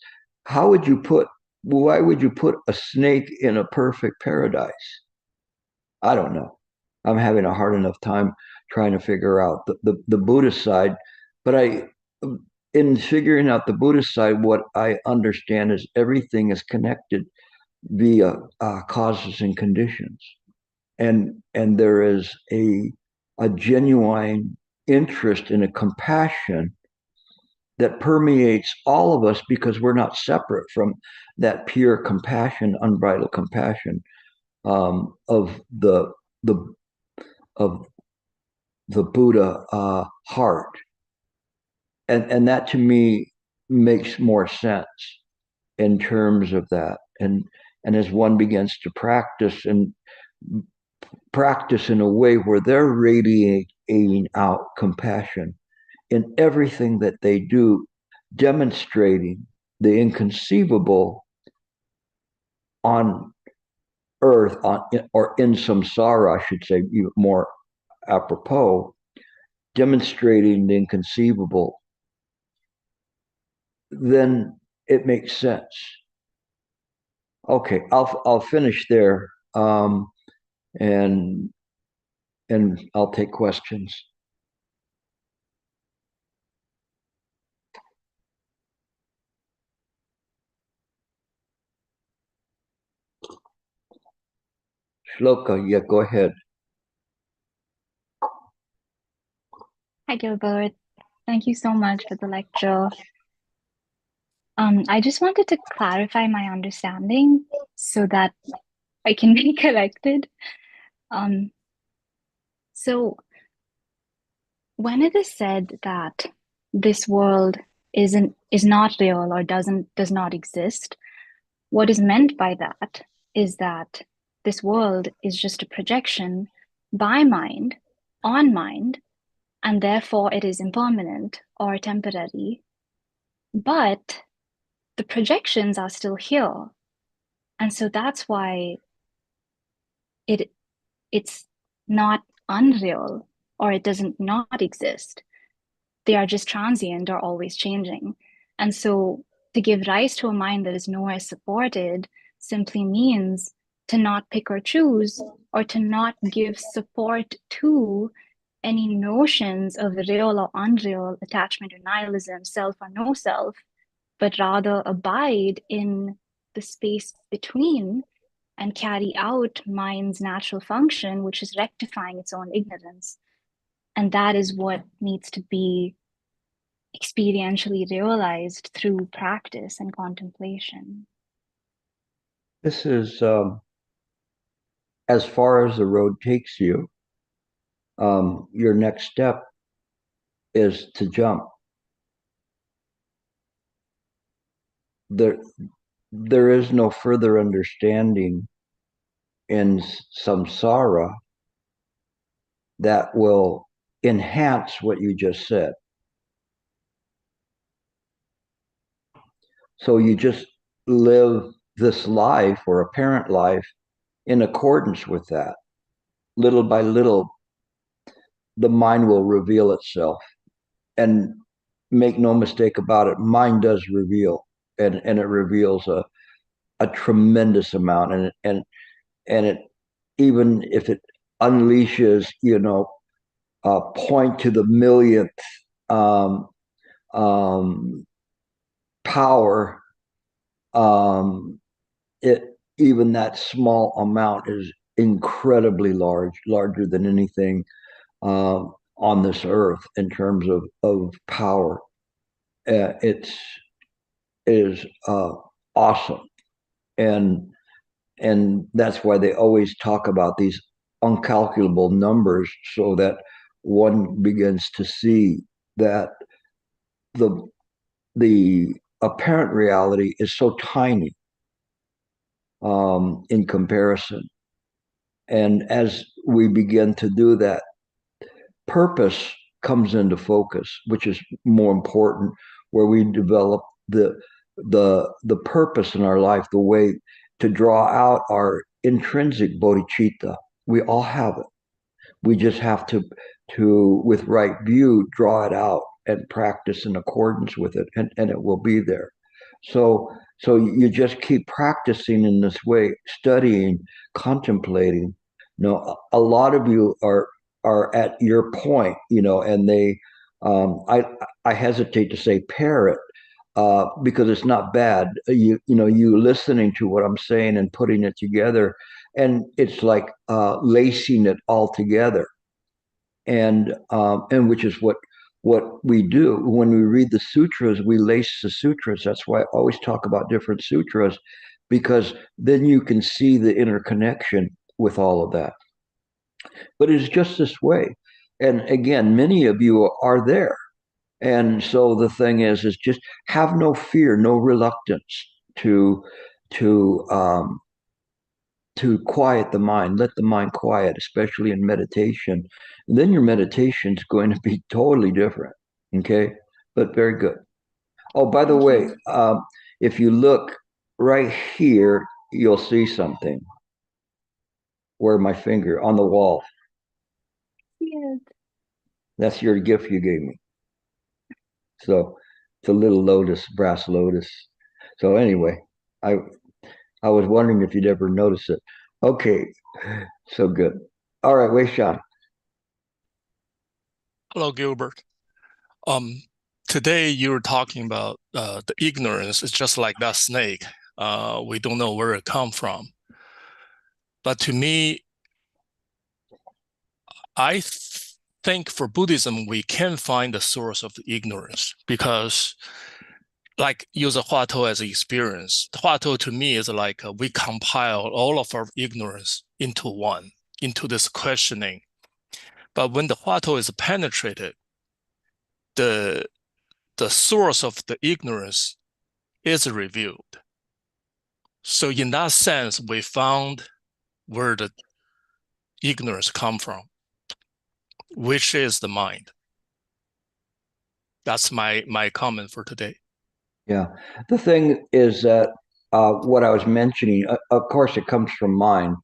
How would you put Why would you put a snake in a perfect paradise? I don't know. I'm having a hard enough time trying to figure out the Buddhist side, but in figuring out the Buddhist side, what I understand is everything is connected via causes and conditions, and there is a genuine interest and a compassion that permeates all of us because we're not separate from that pure compassion, unbridled compassion, of the of the Buddha heart, and that to me makes more sense in terms of that, and as one begins to practice in a way where they're radiating out compassion in everything that they do, demonstrating the inconceivable on earth, or in samsara, I should say, more apropos, demonstrating the inconceivable, then it makes sense. Okay, I'll finish there, and I'll take questions. Shloka, yeah, go ahead. Hi, Gilbert. Thank you so much for the lecture. I just wanted to clarify my understanding so that I can be corrected. So when it is said that this world is not real or does not exist, what is meant by that is that this world is just a projection by mind on mind, and therefore it is impermanent or temporary. But the projections are still here. And so that's why it's not unreal, or it doesn't not exist. They are just transient or always changing. And so to give rise to a mind that is nowhere supported simply means to not pick or choose, or to not give support to any notions of real or unreal, attachment or nihilism, self or no self, but rather abide in the space between and carry out mind's natural function, which is rectifying its own ignorance. And that is what needs to be experientially realized through practice and contemplation. This is as far as the road takes you. Your next step is to jump. There is no further understanding in samsara that will enhance what you just said. So you just live this life or apparent life in accordance with that. Little by little, the mind will reveal itself. And make no mistake about it, mind does reveal, and it reveals a tremendous amount. And it, even if it unleashes, point to the millionth power, it, even that small amount is incredibly larger than anything on this earth in terms of power. It is awesome, and that's why they always talk about these uncalculable numbers, so that one begins to see that the apparent reality is so tiny in comparison. And as we begin to do that, purpose comes into focus, which is more important, where we develop the purpose in our life, the way to draw out our intrinsic bodhicitta. We all have it. We just have to with right view, draw it out and practice in accordance with it, and it will be there. So you just keep practicing in this way, studying, contemplating. A lot of you are at your point, and they, I hesitate to say parrot, because it's not bad. You listening to what I'm saying and putting it together, and it's like lacing it all together, and which is what we do when we read the sutras. We lace the sutras. That's why I always talk about different sutras, because then you can see the interconnection with all of that. But it's just this way. And again, many of you are there. And so the thing is just have no fear, no reluctance to quiet the mind. Let the mind quiet, especially in meditation. And then your meditation is going to be totally different. Okay, but very good. Oh, by the way, if you look right here, you'll see something. Where my finger on the wall. Yes. That's your gift you gave me. So it's a little lotus, brass lotus. So anyway, I was wondering if you'd ever notice it. Okay, so good. All right, Wei Shan. Hello, Gilbert. Today you were talking about the ignorance. It's just like that snake. We don't know where it come from. But to me, I think for Buddhism, we can find the source of the ignorance, because like use a Huatou as an experience. Huatou to me is like we compile all of our ignorance into one, into this questioning. But when the Huatou is penetrated, the source of the ignorance is revealed. So in that sense, we found where the ignorance come from, which is the mind. That's my comment for today. Yeah. The thing is that what I was mentioning, of course, it comes from mind.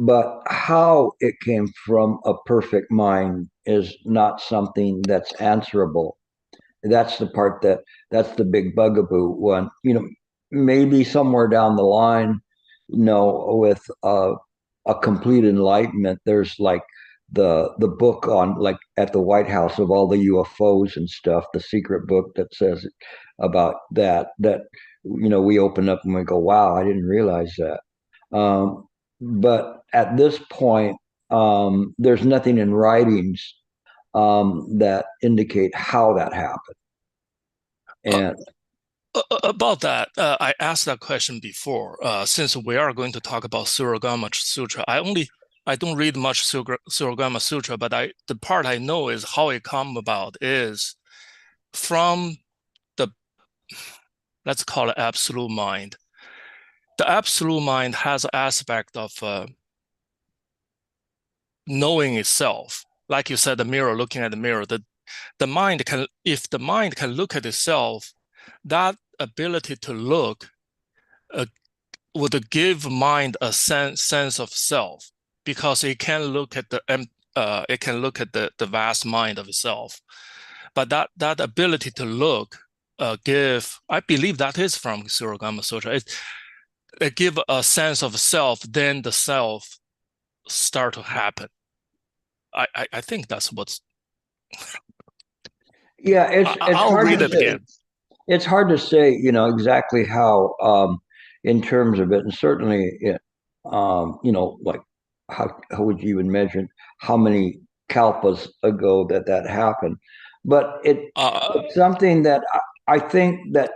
But how it came from a perfect mind is not something that's answerable. That's the part that's the big bugaboo one. Maybe somewhere down the line, with a complete enlightenment, there's like the book on, like, at the White House of all the UFOs and stuff, the secret book that says about that we open up and we go, wow, I didn't realize that. But at this point, there's nothing in writings that indicate how that happened. And about that, I asked that question before. Since we are going to talk about Suragama Sutra, I don't read much Suragama Sutra, but the part I know is how it come about is from the, let's call it absolute mind. The absolute mind has an aspect of knowing itself. Like you said, the mirror, looking at the mirror, the mind can, if the mind can look at itself, that ability to look would give mind a sense of self, because it can look at the vast mind of itself. But that ability to look I believe that is from Suragama Sutra. It give a sense of self, then the self start to happen. I think that's what's. Yeah, it's I'll hard read to it say. again. It's hard to say, exactly how, in terms of it, and certainly it, like how would you even measure how many kalpas ago that happened? But it's something that I think that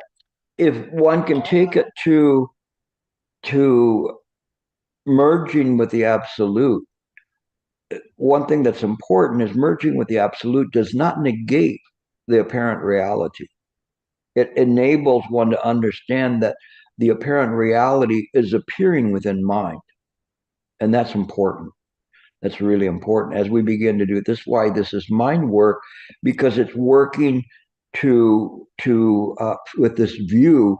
if one can take it to merging with the absolute, one thing that's important is merging with the absolute does not negate the apparent reality. It enables one to understand that the apparent reality is appearing within mind. And that's important. That's really important as we begin to do it. This is why this is mind work, because it's working to with this view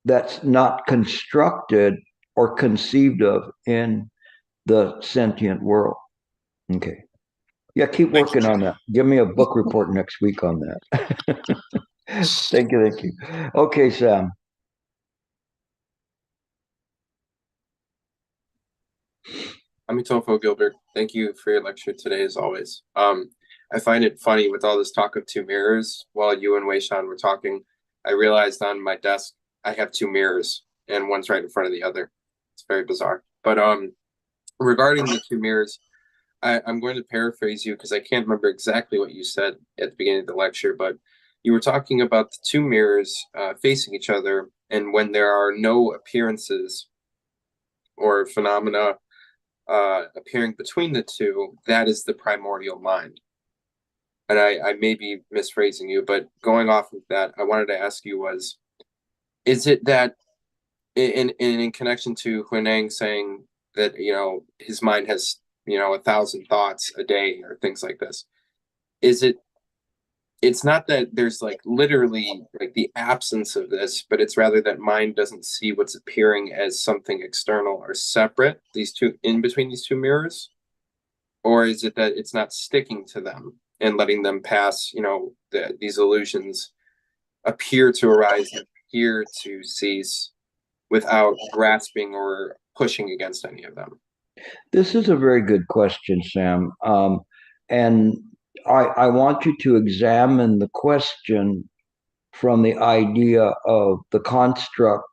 that's not constructed or conceived of in the sentient world. Okay. Yeah, keep working on that. Give me a book report next week on that. Thank you. Okay, Sam. Amitofo, Gilbert. Thank you for your lecture today, as always. I find it funny with all this talk of two mirrors. While you and Wei Shan were talking, I realized on my desk I have two mirrors, and one's right in front of the other. It's very bizarre. But regarding the two mirrors, I'm going to paraphrase you because I can't remember exactly what you said at the beginning of the lecture, but you were talking about the two mirrors facing each other, and when there are no appearances or phenomena appearing between the two, that is the primordial mind. And I may be misphrasing you, but going off of that, I wanted to ask you is it that in connection to Huineng saying that, his mind has, 1,000 thoughts a day or things like this, it's not that there's like literally like the absence of this, but it's rather that mind doesn't see what's appearing as something external or separate, these two in between these two mirrors? Or is it that it's not sticking to them and letting them pass, these illusions appear to arise and appear to cease without grasping or pushing against any of them? This is a very good question, Sam. And I want you to examine the question from the idea of the construct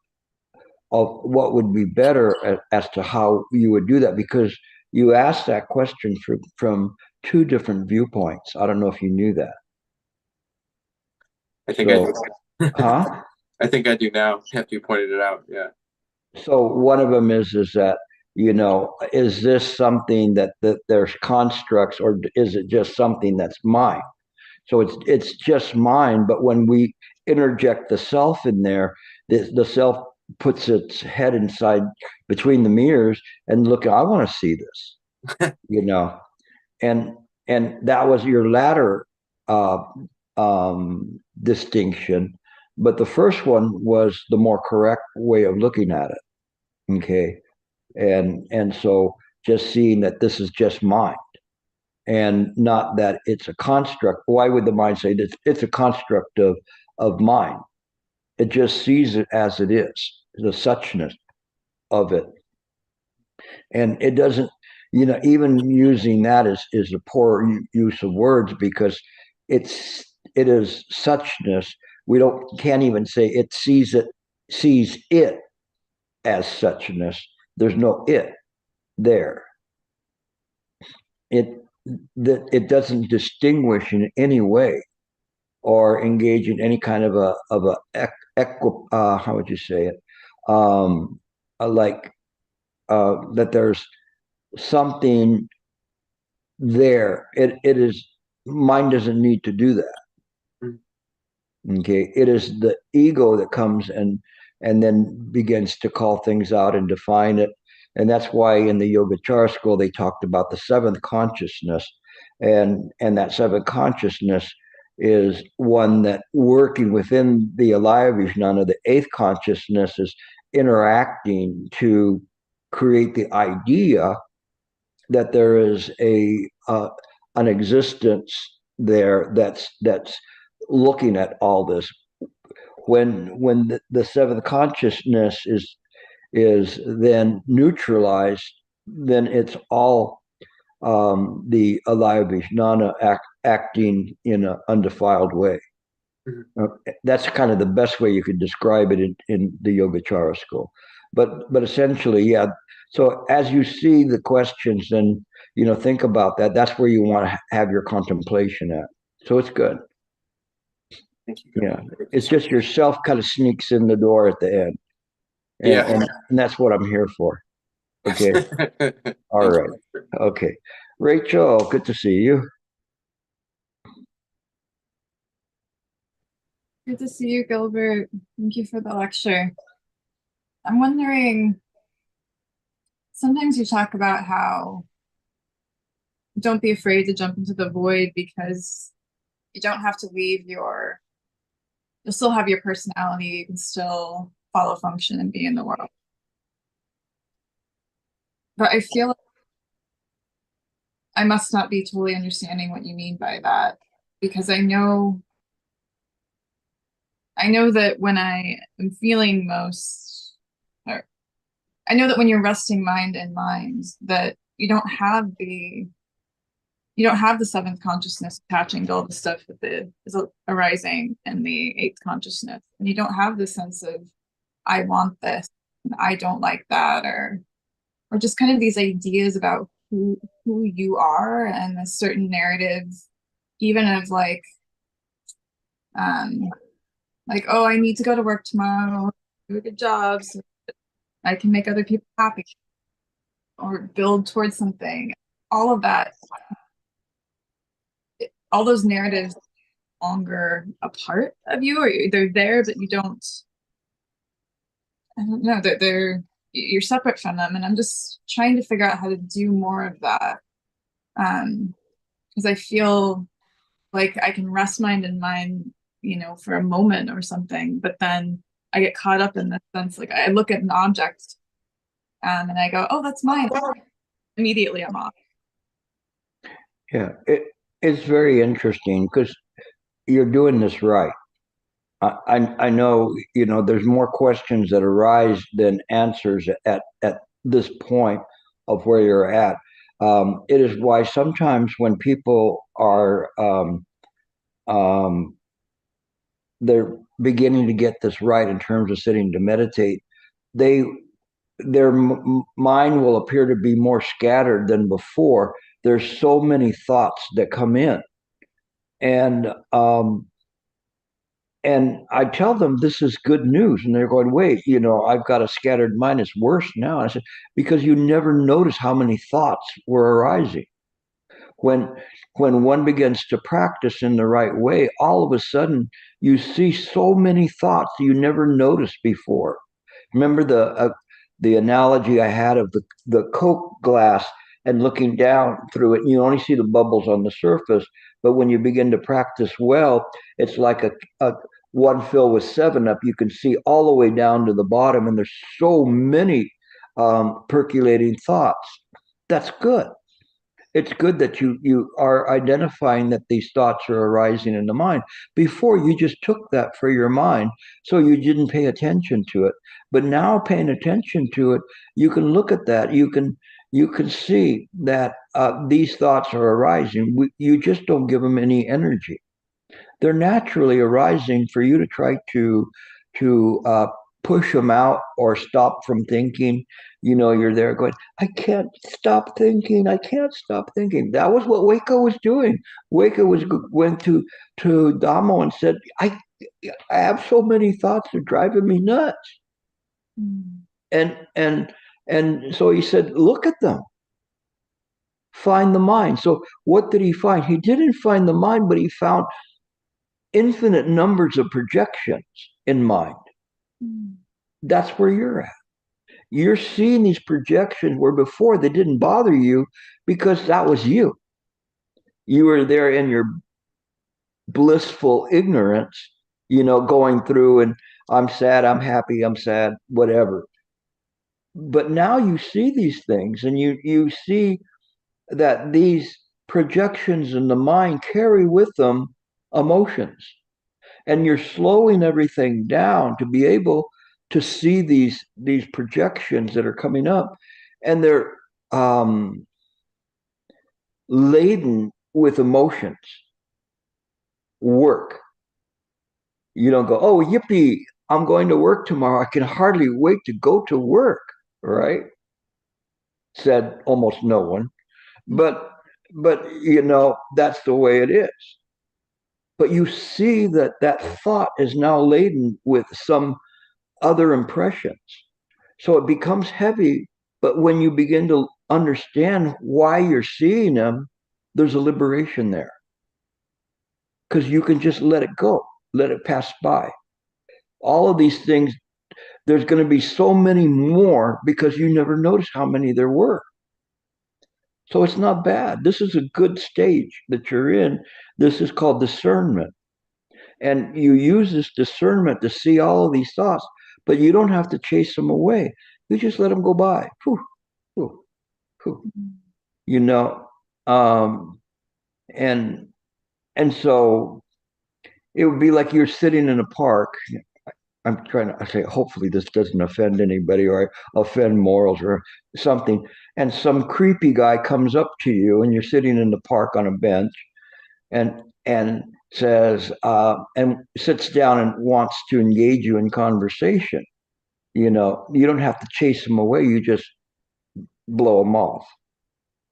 of what would be better as to how you would do that, because you asked that question from two different viewpoints. I don't know if you knew that. I think I do. Huh? I think I do now, after you pointed it out. Yeah. So one of them is that, is this something that there's constructs, or is it just something that's mine? So it's just mine, but when we interject the self in there, the self puts its head inside between the mirrors and look, I want to see this, and that was your latter distinction, but the first one was the more correct way of looking at it. Okay, and so just seeing that this is just mine, and not that it's a construct. Why would the mind say that it's a construct of mind? It just sees it as it is, the suchness of it. And it doesn't, even using that is a poor use of words, because it is suchness. We can't even say it sees sees it as suchness. There's no it there. It doesn't distinguish in any way or engage in any kind of a how would you say it? Like that there's something there. It is mind doesn't need to do that. Okay, it is the ego that comes and then begins to call things out and define it. And that's why in the Yogacara school they talked about the seventh consciousness, and that seventh consciousness is one that working within the Alaya Vijnana, the eighth consciousness is interacting to create the idea that there is an existence there that's looking at all this. When the seventh consciousness is then neutralized, then it's all the Alaya Vijnana acting in an undefiled way. That's kind of the best way you could describe it in the Yogacara school. But essentially, yeah. So as you see the questions, then think about that. That's where you want to have your contemplation at. So it's good. Thank you. Yeah, it's just yourself kind of sneaks in the door at the end. And that's what I'm here for. Okay. All right. Okay. Rachel, good to see you. Good to see you, Gilbert. Thank you for the lecture. I'm wondering, sometimes you talk about how don't be afraid to jump into the void because you don't have to leave you'll still have your personality, you can still follow function and be in the world. But I feel like I must not be totally understanding what you mean by that, because I know that when I am feeling most, or I know that when you're resting mind and mind, that you don't have the seventh consciousness attaching to all the stuff that is arising in the eighth consciousness. And you don't have the sense of, I want this, and I don't like that, or just kind of these ideas about who you are, and a certain narrative, even of like, oh, I need to go to work tomorrow, do a good job so I can make other people happy or build towards something. All of that, all those narratives are no longer a part of you, or they're there, but you don't, I don't know, you're separate from them. And I'm just trying to figure out how to do more of that. Because I feel like I can rest mind and mind, for a moment or something, but then I get caught up in the sense, like I look at an object and I go, oh, that's mine. Immediately I'm off. Yeah, it's very interesting because you're doing this right. I know, there's more questions that arise than answers at this point of where you're at. It is why sometimes when people are they're beginning to get this right in terms of sitting to meditate, their mind will appear to be more scattered than before. There's so many thoughts that come in, and I tell them this is good news, and they're going, wait, I've got a scattered mind. It's worse now. And I said, because you never notice how many thoughts were arising. When one begins to practice in the right way, all of a sudden you see so many thoughts you never noticed before. Remember the analogy I had of the Coke glass and looking down through it, and you only see the bubbles on the surface. But when you begin to practice well, it's like a one fill with 7-Up. You can see all the way down to the bottom, and there's so many percolating thoughts. That's good. It's good that you are identifying that these thoughts are arising in the mind. Before, you just took that for your mind, so you didn't pay attention to it. But now, paying attention to it, you can look at that. You can see that these thoughts are arising. You just don't give them any energy. They're naturally arising for you to try to push them out or stop from thinking, you know, you're there going, I can't stop thinking. I can't stop thinking. That was what Waco was doing. Waco went to Dharma and said, I have so many thoughts that are driving me nuts. Mm. And so he said, look at them. Find the mind. So what did he find? He didn't find the mind, but he found infinite numbers of projections in mind. Mm. That's where you're at. You're seeing these projections where before they didn't bother you because that was you. You were there in your blissful ignorance, you know, going through and I'm sad, I'm happy, I'm sad, whatever. But now you see these things and you see that these projections in the mind carry with them emotions. And you're slowing everything down to be able to see these projections that are coming up, and they're laden with emotions. Work. You don't go, oh, yippee, I'm going to work tomorrow. I can hardly wait to go to work, right? Said almost no one. But you know, that's the way it is. But you see that that thought is now laden with some other impressions. So it becomes heavy. But when you begin to understand why you're seeing them, there's a liberation there. Because you can just let it go, let it pass by. All of these things, there's going to be so many more because you never noticed how many there were. So it's not bad. This is a good stage that you're in. This is called discernment. And you use this discernment to see all of these thoughts, but you don't have to chase them away. You just let them go by. Whew, whew, whew. You know, and so it would be like you're sitting in a park. I'm trying to say, hopefully this doesn't offend anybody or offend morals or something. And some creepy guy comes up to you, and you're sitting in the park on a bench, and says and sits down and wants to engage you in conversation. You know, you don't have to chase them away. You just blow them off.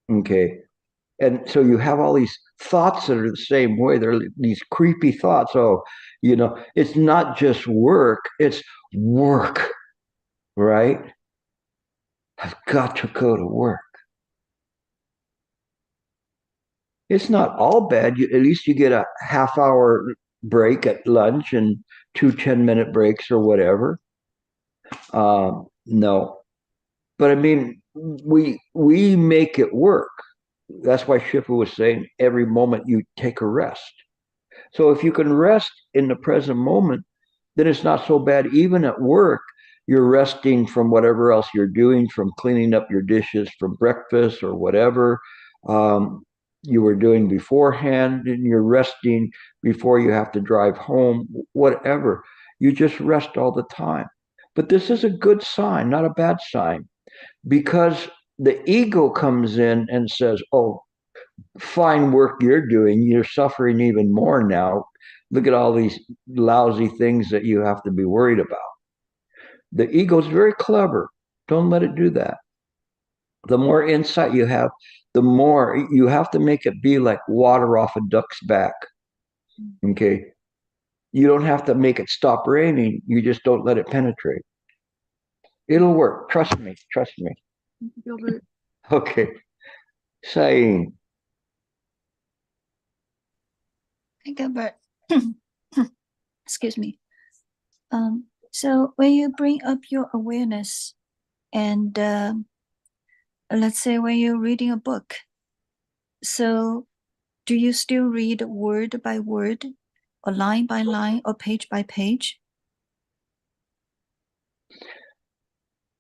Okay. And so you have all these thoughts that are the same way. They're these creepy thoughts. Oh, you know, it's not just work, it's work, right? I've got to go to work. It's not all bad. At least you get a half-hour break at lunch and 2 10-minute breaks or whatever. No, but I mean, we make it work. That's why Shifu was saying every moment you take a rest. So if you can rest in the present moment, then it's not so bad. Even at work, you're resting from whatever else you're doing, from cleaning up your dishes from breakfast or whatever you were doing beforehand, and you're resting before you have to drive home, whatever. You just rest all the time. But this is a good sign, not a bad sign, because the ego comes in and says, oh, fine work you're doing, you're suffering even more now. Look at all these lousy things that you have to be worried about. The ego is very clever. Don't let it do that. The more insight you have, the more you have to make it be like water off a duck's back. Okay. You don't have to make it stop raining. You just don't let it penetrate. It'll work. Trust me. Trust me. Gilbert. Okay. Saying. Hi, Gilbert. Excuse me. So when you bring up your awareness and let's say when you're reading a book, so do you still read word by word or line by line or page by page?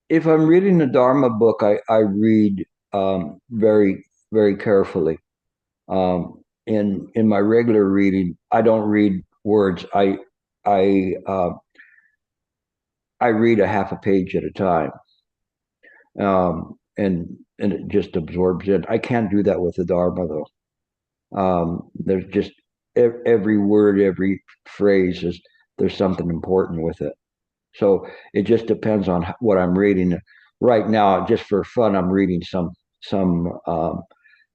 If I'm reading the Dharma book, I read very, very carefully. In my regular reading, I don't read words. I read a half a page at a time, and it just absorbs it. I can't do that with the Dharma though. There's just every word, every phrase there's something important with it. So it just depends on what I'm reading. Right now, just for fun, I'm reading some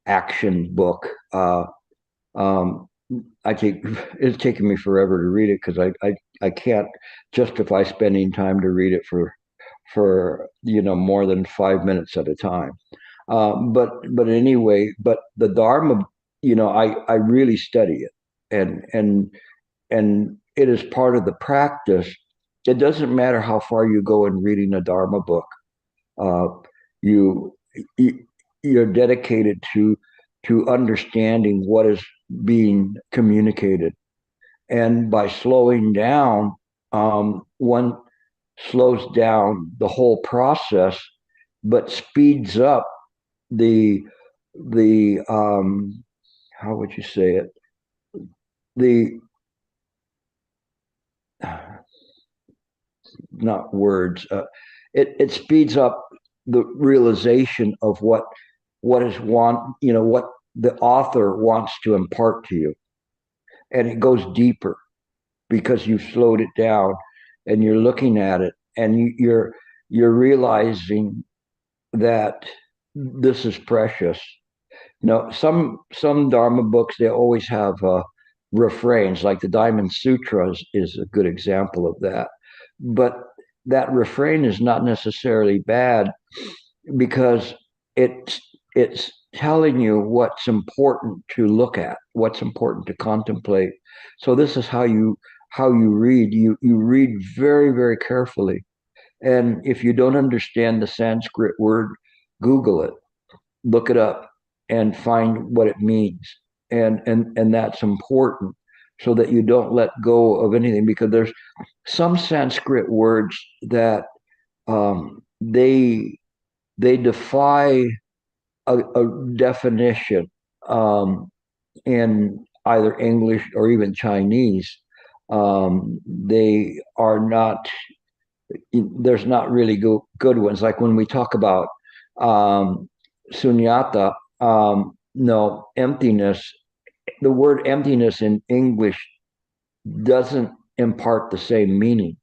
action book. Um, it's taking me forever to read it because I can't justify spending time to read it for more than 5 minutes at a time. But anyway, but the Dharma, I really study it, and it is part of the practice. It doesn't matter how far you go in reading a Dharma book. Uh, you you're dedicated to understanding what is being communicated, and by slowing down, one slows down the whole process, but speeds up the how would you say it, the not words, it speeds up the realization of what is what the author wants to impart to you, and it goes deeper because you've slowed it down and you're looking at it, and you're realizing that this is precious. Some Dharma books, they always have refrains, like the Diamond Sutras is a good example of that. But that refrain is not necessarily bad because it's telling you what's important to look at, what's important to contemplate. So this is how you read. You read very, very carefully. And if you don't understand the Sanskrit word, Google it, look it up, and find what it means. And that's important so that you don't let go of anything, because there's some Sanskrit words that they defy a definition in either English or even Chinese. They are not, there's not really good ones. Like when we talk about sunyata, no, emptiness, the word emptiness in English doesn't impart the same meaning.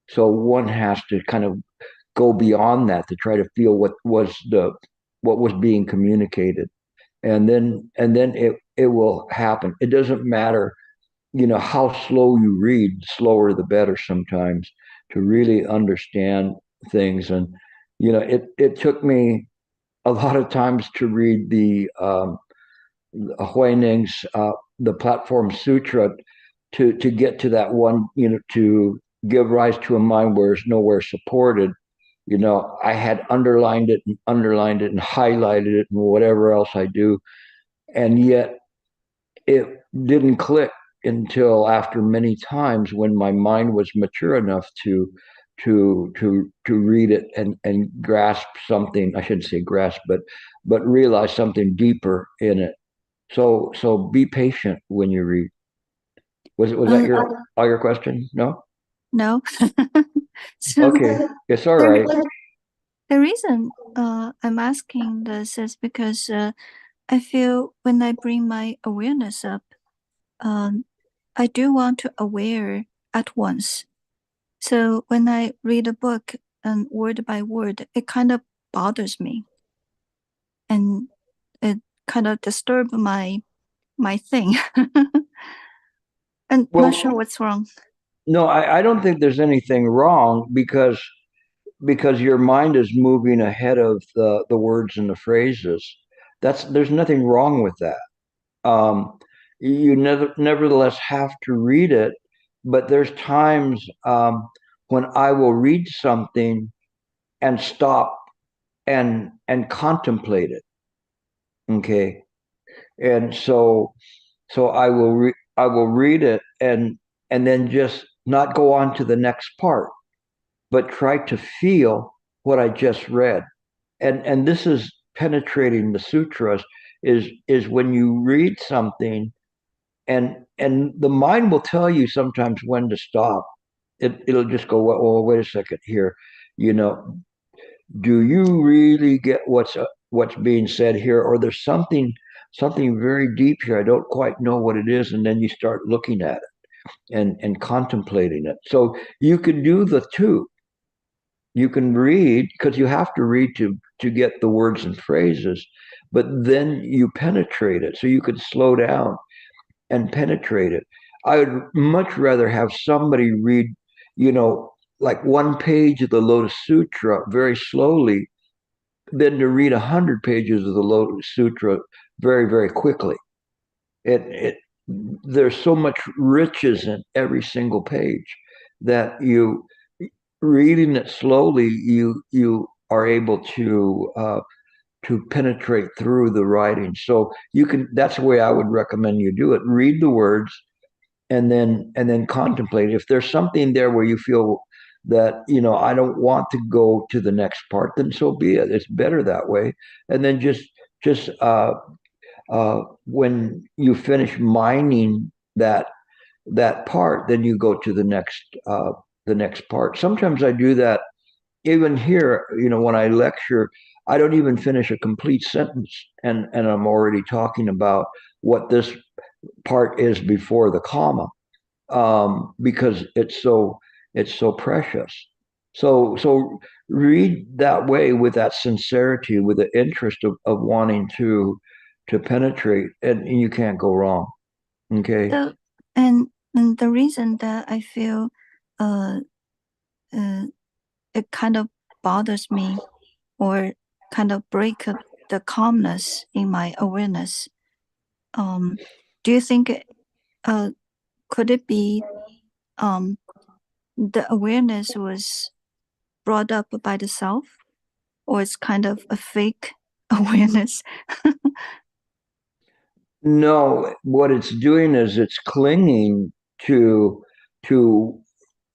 So one has to kind of go beyond that to try to feel what was being communicated, and then it will happen. It doesn't matter, how slow you read. Slower the better sometimes, to really understand things. And it took me a lot of times to read the Huineng's the Platform Sutra, to get to that one, to give rise to a mind where it's nowhere supported. I had underlined it and highlighted it and whatever else I do, and yet it didn't click until after many times, when my mind was mature enough to read it and grasp something. I shouldn't say grasp, but realize something deeper in it. So be patient when you read. Was that your question? No? No. So Okay. It's all right. the reason I'm asking this is because I feel when I bring my awareness up, I do want to aware at once. So when I read a book and word by word, it kind of bothers me, and it kind of disturbs my thing. And Well, not sure what's wrong. no, I don't think there's anything wrong, because your mind is moving ahead of the words and the phrases. There's nothing wrong with that. You nevertheless have to read it, but there's times when I will read something and stop and contemplate it. Okay, and so I will read it, and then just not go on to the next part, but try to feel what I just read. And this is penetrating the sutras, is when you read something, and the mind will tell you sometimes when to stop. It'll just go, well, wait a second here, you know do you really get what's being said here, or there's something very deep here, I don't quite know what it is, and then you start looking at it. and contemplating it. So you can do the two. You can read, because you have to read to get the words and phrases, but then you penetrate it. So you could slow down and penetrate it. I would much rather have somebody read, like one page of the Lotus Sutra very slowly than to read 100 pages of the Lotus Sutra very, very quickly. There's so much riches in every single page that you reading it slowly, you are able to penetrate through the writing. So you can. That's the way I would recommend you do it. Read the words, and then contemplate. If there's something there where you feel that I don't want to go to the next part, then so be it. It's better that way. And then just when you finish mining that part, then you go to the next part. Sometimes I do that even here, when I lecture, I don't even finish a complete sentence, and I'm already talking about what this part is before the comma, because it's so precious. So read that way, with that sincerity, with the interest of wanting to penetrate, and you can't go wrong. Okay. So, and the reason that I feel it kind of bothers me, or kind of break up the calmness in my awareness. Do you think could it be the awareness was brought up by the self, or it's kind of a fake awareness? No, what it's doing is it's clinging to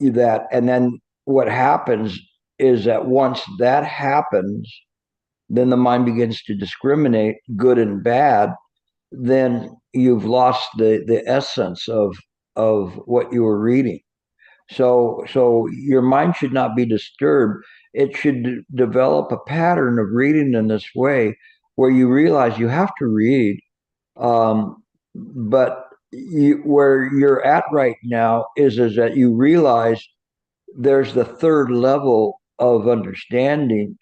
that, and then what happens is that once that happens, then the mind begins to discriminate good and bad. Then you've lost the essence of what you were reading. So your mind should not be disturbed. It should develop a pattern of reading in this way, where you realize you have to read, but where you're at right now is that you realize there's the third level of understanding.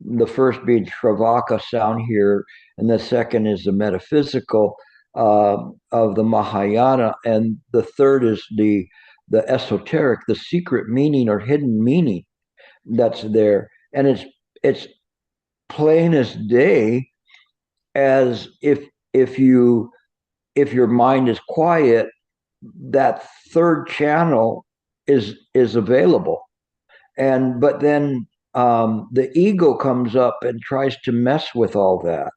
The first being Shravaka sound here, and the second is the metaphysical of the Mahayana, and the third is the esoteric, the secret meaning or hidden meaning that's there, and it's plain as day, as if your mind is quiet, that third channel is available. But then the ego comes up and tries to mess with all that.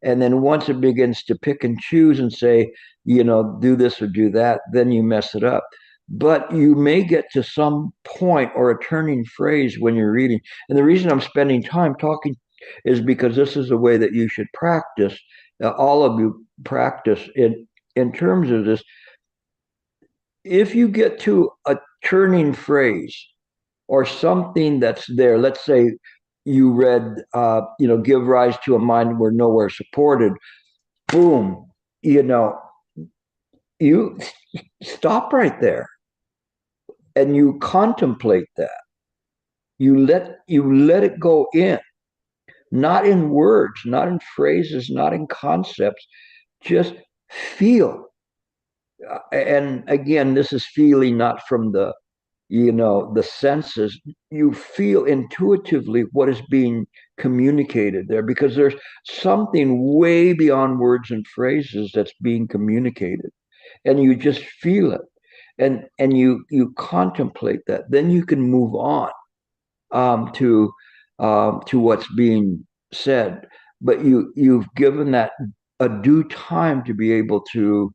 And then once it begins to pick and choose and say, do this or do that, then you mess it up. But you may get to some point or a turning phrase when you're reading. And the reason I'm spending time talking is because this is a way that you should practice. All of you practice in terms of this. If you get to a turning phrase or something that's there, let's say you read, give rise to a mind where nowhere supported, boom, you stop right there and you contemplate that. You let it go in, not in words, not in phrases, not in concepts, just feel. And again, this is feeling not from the senses. You feel intuitively what is being communicated there, because there's something way beyond words and phrases that's being communicated, and you just feel it, and you contemplate that. Then you can move on to what's being said, but you've given that a due time to be able to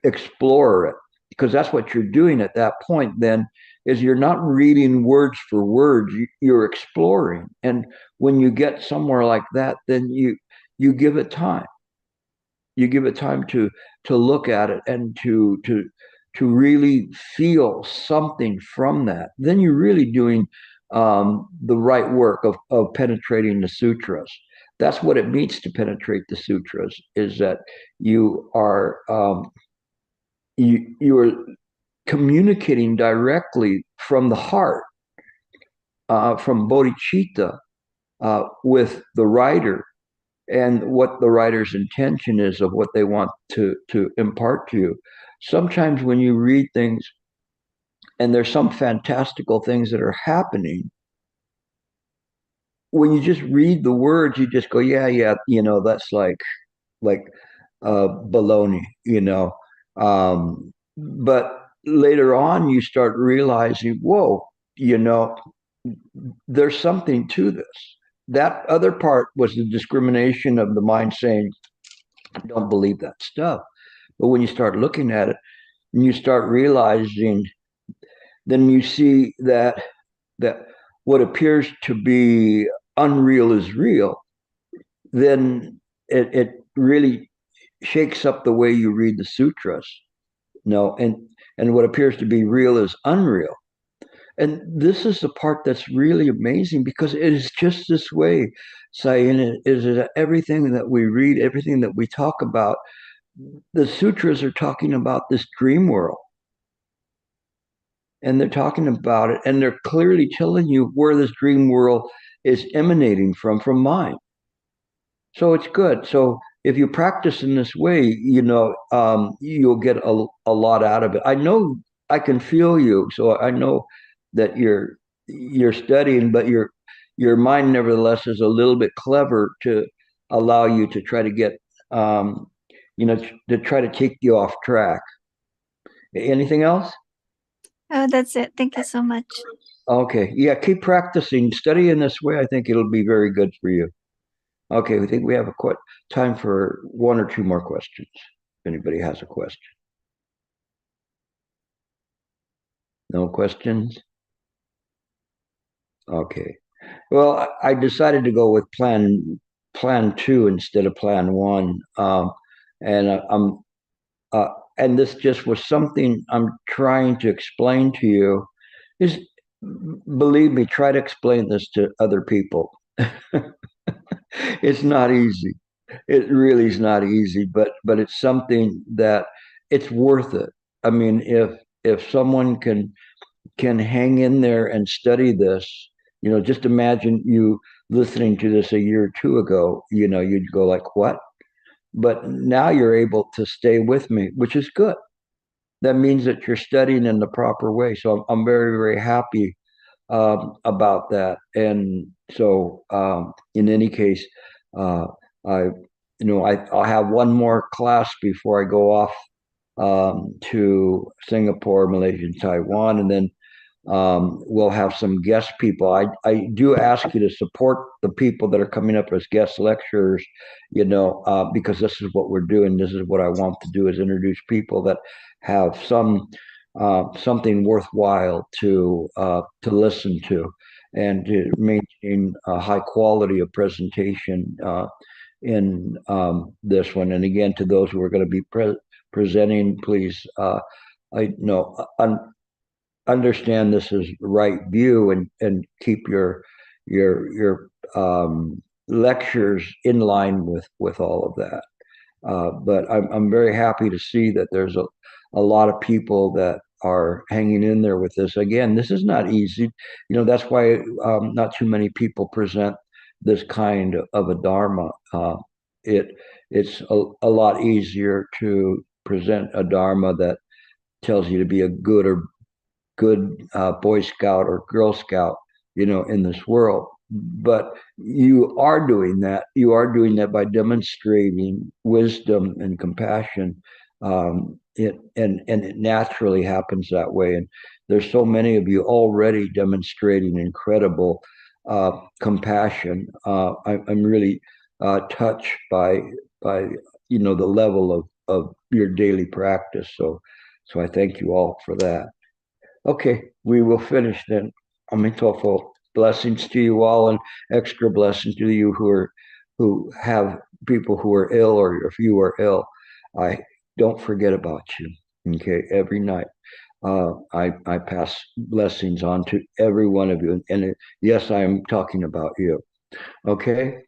explore it, because that's what you're doing at that point. Then is you're not reading words for words, you're exploring. And when you get somewhere like that, then you give it time. You give it time to look at it and to really feel something from that. Then you're really doing the right work of penetrating the sutras. That's what it means to penetrate the sutras, is that you are you are communicating directly from the heart, from bodhicitta, with the writer, and what the writer's intention is of what they want to impart to you. Sometimes when you read things and there's some fantastical things that are happening, when you just read the words, you just go, yeah, that's like baloney, but later on, you start realizing, whoa, there's something to this. That other part was the discrimination of the mind saying, don't believe that stuff. But when you start looking at it and you start realizing, then you see that what appears to be unreal is real, then it really shakes up the way you read the sutras. And what appears to be real is unreal. And this is the part that's really amazing, because it is just this way, Sayin, is that everything that we read, everything that we talk about, the sutras are talking about this dream world. And they're talking about it, and they're clearly telling you where this dream world is emanating from mind. So it's good. So if you practice in this way, you'll get a lot out of it. I know, I can feel you. So I know that you're studying, but your mind nevertheless is a little bit clever to allow you to try to get, to try to take you off track. Anything else? That's it. Thank you so much. Okay. Yeah, keep practicing. Study in this way. I think it'll be very good for you. Okay, we think we have time for one or two more questions. If anybody has a question. No questions? Okay. Well, I decided to go with plan 2 instead of plan 1. And this just was something I'm trying to explain to you. Is, believe me, try to explain this to other people. It's not easy. It really is not easy, but it's something that it's worth it. I mean, if someone can hang in there and study this, just imagine you listening to this a year or two ago, you'd go like, what? But now you're able to stay with me, which is good. That means that you're studying in the proper way. So I'm very, very happy about that. And so, in any case, I'll have one more class before I go off to Singapore, Malaysia, and Taiwan, and then we'll have some guest people. I do ask you to support the people that are coming up as guest lecturers, because this is what we're doing. This is what I want to do, is introduce people that have something worthwhile to listen to, and to maintain a high quality of presentation in this one. And again, to those who are going to be presenting, please, understand this is right view, and keep your lectures in line with all of that. But I'm very happy to see that there's a lot of people that are hanging in there with this. Again, this is not easy. That's why not too many people present this kind of a Dharma. It's a lot easier to present a Dharma that tells you to be a good Boy Scout or Girl Scout, in this world. But you are doing that. You are doing that by demonstrating wisdom and compassion. It naturally happens that way. And there's so many of you already demonstrating incredible compassion. I'm really touched by the level of your daily practice. So I thank you all for that. Okay, we will finish then. Amitofo. Blessings to you all, and extra blessings to you who have people who are ill, or if you are ill. I don't forget about you. Okay, every night. I pass blessings on to every one of you. And yes, I am talking about you. Okay.